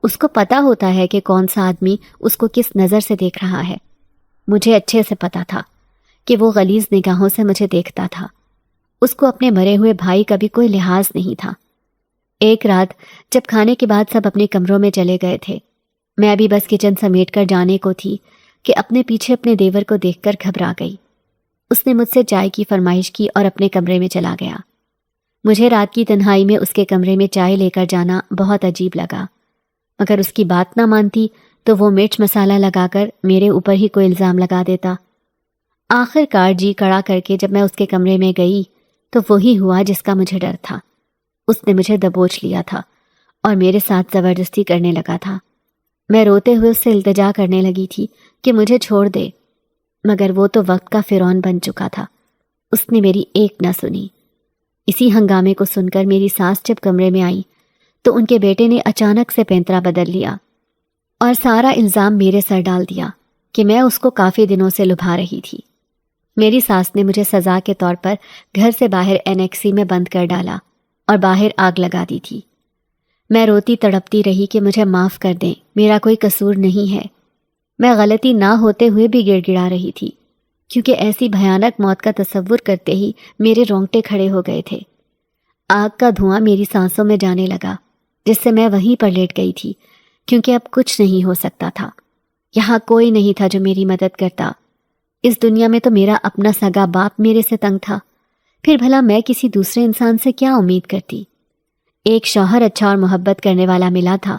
اس کو پتا ہوتا ہے کہ کون سا آدمی اس کو کس نظر سے دیکھ رہا ہے۔ مجھے اچھے سے پتا تھا کہ وہ غلیظ نگاہوں سے مجھے دیکھتا تھا۔ اس کو اپنے مرے ہوئے بھائی کا بھی کوئی لحاظ نہیں تھا۔ ایک رات جب کھانے کے بعد سب اپنے کمروں میں چلے گئے تھے، میں بھی بس کچن سمیٹ کر جانے کو تھی کہ اپنے پیچھے اپنے دیور کو دیکھ کر گھبرا گئی۔ اس نے مجھ سے چائے کی فرمائش کی اور اپنے کمرے میں چلا گیا۔ مجھے رات کی تنہائی میں اس کے کمرے میں چائے لے کر جانا بہت عجیب لگا، مگر اس کی بات نہ مانتی تو وہ مرچ مسالہ لگا کر میرے اوپر ہی کوئی الزام لگا دیتا۔ آخر کار جی کڑا کر کے جب میں اس کے کمرے میں گئی تو وہی ہوا جس کا مجھے ڈر تھا۔ اس نے مجھے دبوچ لیا تھا اور میرے ساتھ زبردستی کرنے لگا تھا۔ میں روتے ہوئے اس سے التجا کرنے لگی تھی کہ مجھے چھوڑ دے، مگر وہ تو وقت کا فرعون بن چکا تھا۔ اس نے میری ایک نہ سنی۔ اسی ہنگامے کو سن کر میری ساس جب کمرے میں آئی تو ان کے بیٹے نے اچانک سے پینترا بدل لیا اور سارا الزام میرے سر ڈال دیا کہ میں اس کو کافی دنوں سے لبھا رہی تھی۔ میری ساس نے مجھے سزا کے طور پر گھر سے باہر اینیکسی میں بند کر ڈالا اور باہر آگ لگا دی تھی۔ میں روتی تڑپتی رہی کہ مجھے معاف کر دیں، میرا کوئی قصور نہیں ہے۔ میں غلطی نہ ہوتے ہوئے بھی گڑ گڑا رہی تھی، کیونکہ ایسی بھیانک موت کا تصور کرتے ہی میرے رونگٹے کھڑے ہو گئے تھے۔ آگ کا دھواں میری سانسوں میں جانے لگا، جس سے میں وہیں پر لیٹ گئی تھی، کیونکہ اب کچھ نہیں ہو سکتا تھا۔ یہاں کوئی نہیں تھا جو میری مدد کرتا۔ اس دنیا میں تو میرا اپنا سگا باپ میرے سے تنگ تھا، پھر بھلا میں کسی دوسرے انسان سے کیا امید کرتی؟ ایک شوہر اچھا اور محبت کرنے والا ملا تھا،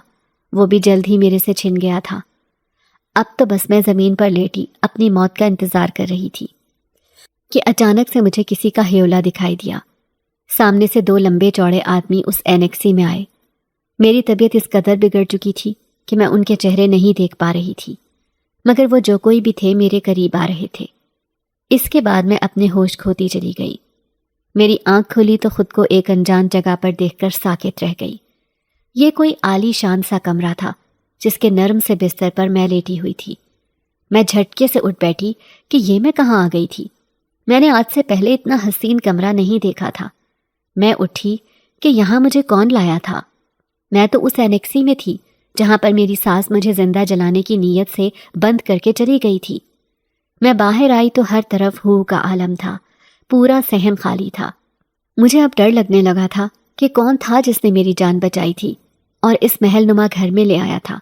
وہ بھی جلد ہی میرے سے چھن گیا تھا۔ اب تو بس میں زمین پر لیٹی اپنی موت کا انتظار کر رہی تھی کہ اچانک سے مجھے کسی کا ہیولا دکھائی دیا۔ سامنے سے 2 لمبے چوڑے آدمی اس اینیکسی میں آئے۔ میری طبیعت اس قدر بگڑ چکی تھی کہ میں ان کے چہرے نہیں دیکھ پا رہی تھی، مگر وہ جو کوئی بھی تھے میرے قریب آ رہے تھے۔ اس کے بعد میں اپنے ہوش کھوتی چلی گئی۔ میری آنکھ کھلی تو خود کو ایک انجان جگہ پر دیکھ کر ساکت رہ گئی۔ یہ کوئی عالی شان سا کمرہ تھا جس کے نرم سے بستر پر میں لیٹی ہوئی تھی۔ میں جھٹکے سے اٹھ بیٹھی کہ یہ میں کہاں آ گئی تھی۔ میں نے آج سے پہلے اتنا حسین کمرہ نہیں دیکھا تھا۔ میں اٹھی کہ یہاں مجھے کون لایا تھا۔ میں تو اس اینیکسی میں تھی جہاں پر میری ساس مجھے زندہ جلانے کی نیت سے بند کر کے چلی گئی تھی۔ میں باہر آئی تو ہر طرف ہو کا عالم تھا، پورا صحن خالی تھا۔ مجھے اب ڈر لگنے لگا تھا کہ کون تھا جس نے میری جان بچائی تھی اور اس محل نما گھر میں لے آیا تھا۔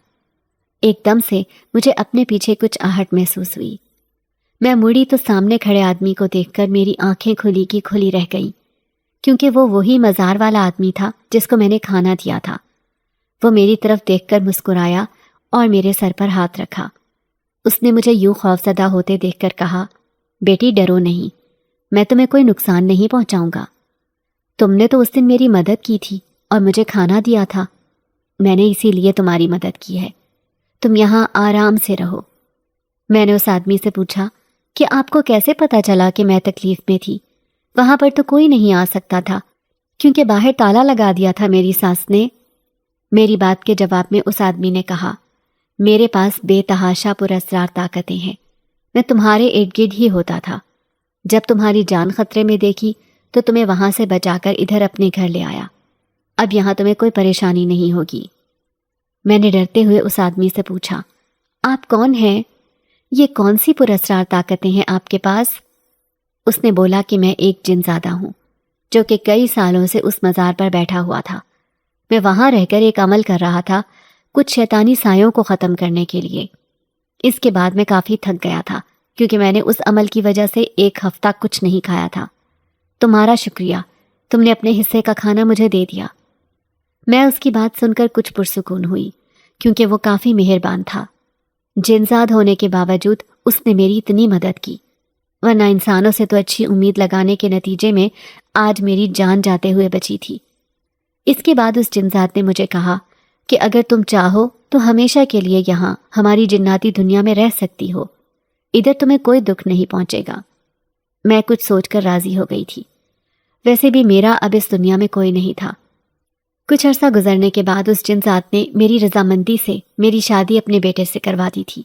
ایک دم سے مجھے اپنے پیچھے کچھ آہٹ محسوس ہوئی۔ میں مڑی تو سامنے کھڑے آدمی کو دیکھ کر میری آنکھیں کھلی کی کھلی رہ گئیں، کیونکہ وہ وہی مزار والا آدمی تھا جس کو میں نے کھانا دیا تھا۔ وہ میری طرف دیکھ کر مسکرایا اور میرے سر پر ہاتھ رکھا۔ اس نے مجھے یوں خوفزدہ ہوتے دیکھ کر کہا، بیٹی ڈرو نہیں، میں تمہیں کوئی نقصان نہیں پہنچاؤں گا۔ تم نے تو اس دن میری مدد کی تھی اور مجھے کھانا دیا تھا، میں نے اسی لیے تمہاری مدد کی ہے۔ تم یہاں آرام سے رہو۔ میں نے اس آدمی سے پوچھا کہ آپ کو کیسے پتا چلا کہ میں تکلیف میں تھی؟ وہاں پر تو کوئی نہیں آ سکتا تھا کیونکہ باہر تالا لگا دیا تھا میری ساس نے۔ میری بات کے جواب میں اس آدمی نے کہا، میرے پاس بے تحاشا پراسرار طاقتیں ہیں، میں تمہارے ارد گرد ہی ہوتا تھا۔ جب تمہاری جان خطرے میں دیکھی تو تمہیں وہاں سے بچا کر ادھر اپنے گھر لے آیا۔ اب یہاں تمہیں کوئی پریشانی نہیں ہوگی۔ میں نے ڈرتے ہوئے اس آدمی سے پوچھا، آپ کون ہیں؟ یہ کون سی پراسرار طاقتیں ہیں آپ کے پاس؟ اس نے بولا کہ میں ایک جن زادہ ہوں جو کہ کئی سالوں سے اس مزار پر بیٹھا ہوا تھا۔ میں وہاں رہ کر ایک عمل کر رہا تھا کچھ شیطانی سایوں کو ختم کرنے کے لیے۔ اس کے بعد میں کافی تھک گیا تھا کیونکہ میں نے اس عمل کی وجہ سے 1 ہفتہ کچھ نہیں کھایا تھا۔ تمہارا شکریہ، تم نے اپنے حصے کا کھانا مجھے دے دیا۔ میں اس کی بات سن کر کچھ پرسکون ہوئی کیونکہ وہ کافی مہربان تھا۔ جنزاد ہونے کے باوجود اس نے میری اتنی مدد کی، ورنہ انسانوں سے تو اچھی امید لگانے کے نتیجے میں آج میری جان جاتے ہوئے بچی تھی۔ اس کے بعد اس جنزاد نے مجھے کہا کہ اگر تم چاہو تو ہمیشہ کے لیے یہاں ہماری جناتی دنیا میں رہ سکتی ہو، ادھر تمہیں کوئی دکھ نہیں پہنچے گا۔ میں کچھ سوچ کر راضی ہو گئی تھی، ویسے بھی میرا اب اس دنیا میں کوئی نہیں تھا۔ کچھ عرصہ گزرنے کے بعد اس جنزاد نے میری رضامندی سے میری شادی اپنے بیٹے سے کروا دی تھی۔